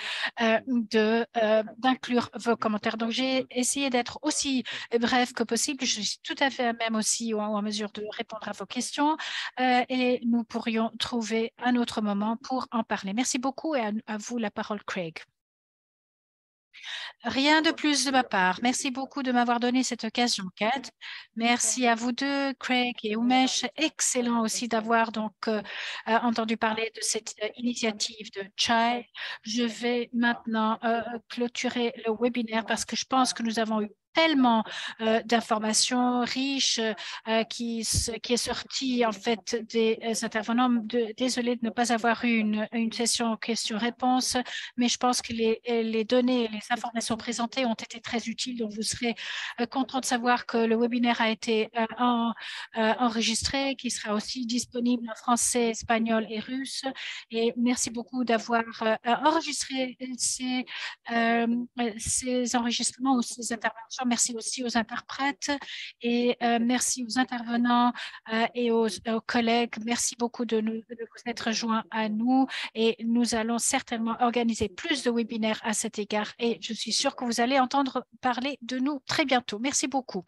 d'inclure vos commentaires. Donc, j'ai essayé d'être aussi bref que possible. Je suis tout à fait à même aussi ou en mesure de répondre à vos questions et nous pourrions trouver un autre moment pour en parler. Merci beaucoup et à vous la parole, Craig. Rien de plus de ma part. Merci beaucoup de m'avoir donné cette occasion, Kat. Merci à vous deux, Craig et Umesh. Excellent aussi d'avoir donc entendu parler de cette initiative de Chai. Je vais maintenant clôturer le webinaire parce que je pense que nous avons eu tellement d'informations riches qui est sorti en fait des intervenants. Désolée de ne pas avoir eu une session questions-réponses, mais je pense que les données, les informations présentées ont été très utiles. Donc, vous serez content de savoir que le webinaire a été enregistré, qui sera aussi disponible en français, espagnol et russe. Et merci beaucoup d'avoir enregistré ces enregistrements ou ces interventions. Merci aussi aux interprètes et merci aux intervenants et aux collègues. Merci beaucoup de vous être joints à nous et nous allons certainement organiser plus de webinaires à cet égard et je suis sûre que vous allez entendre parler de nous très bientôt. Merci beaucoup.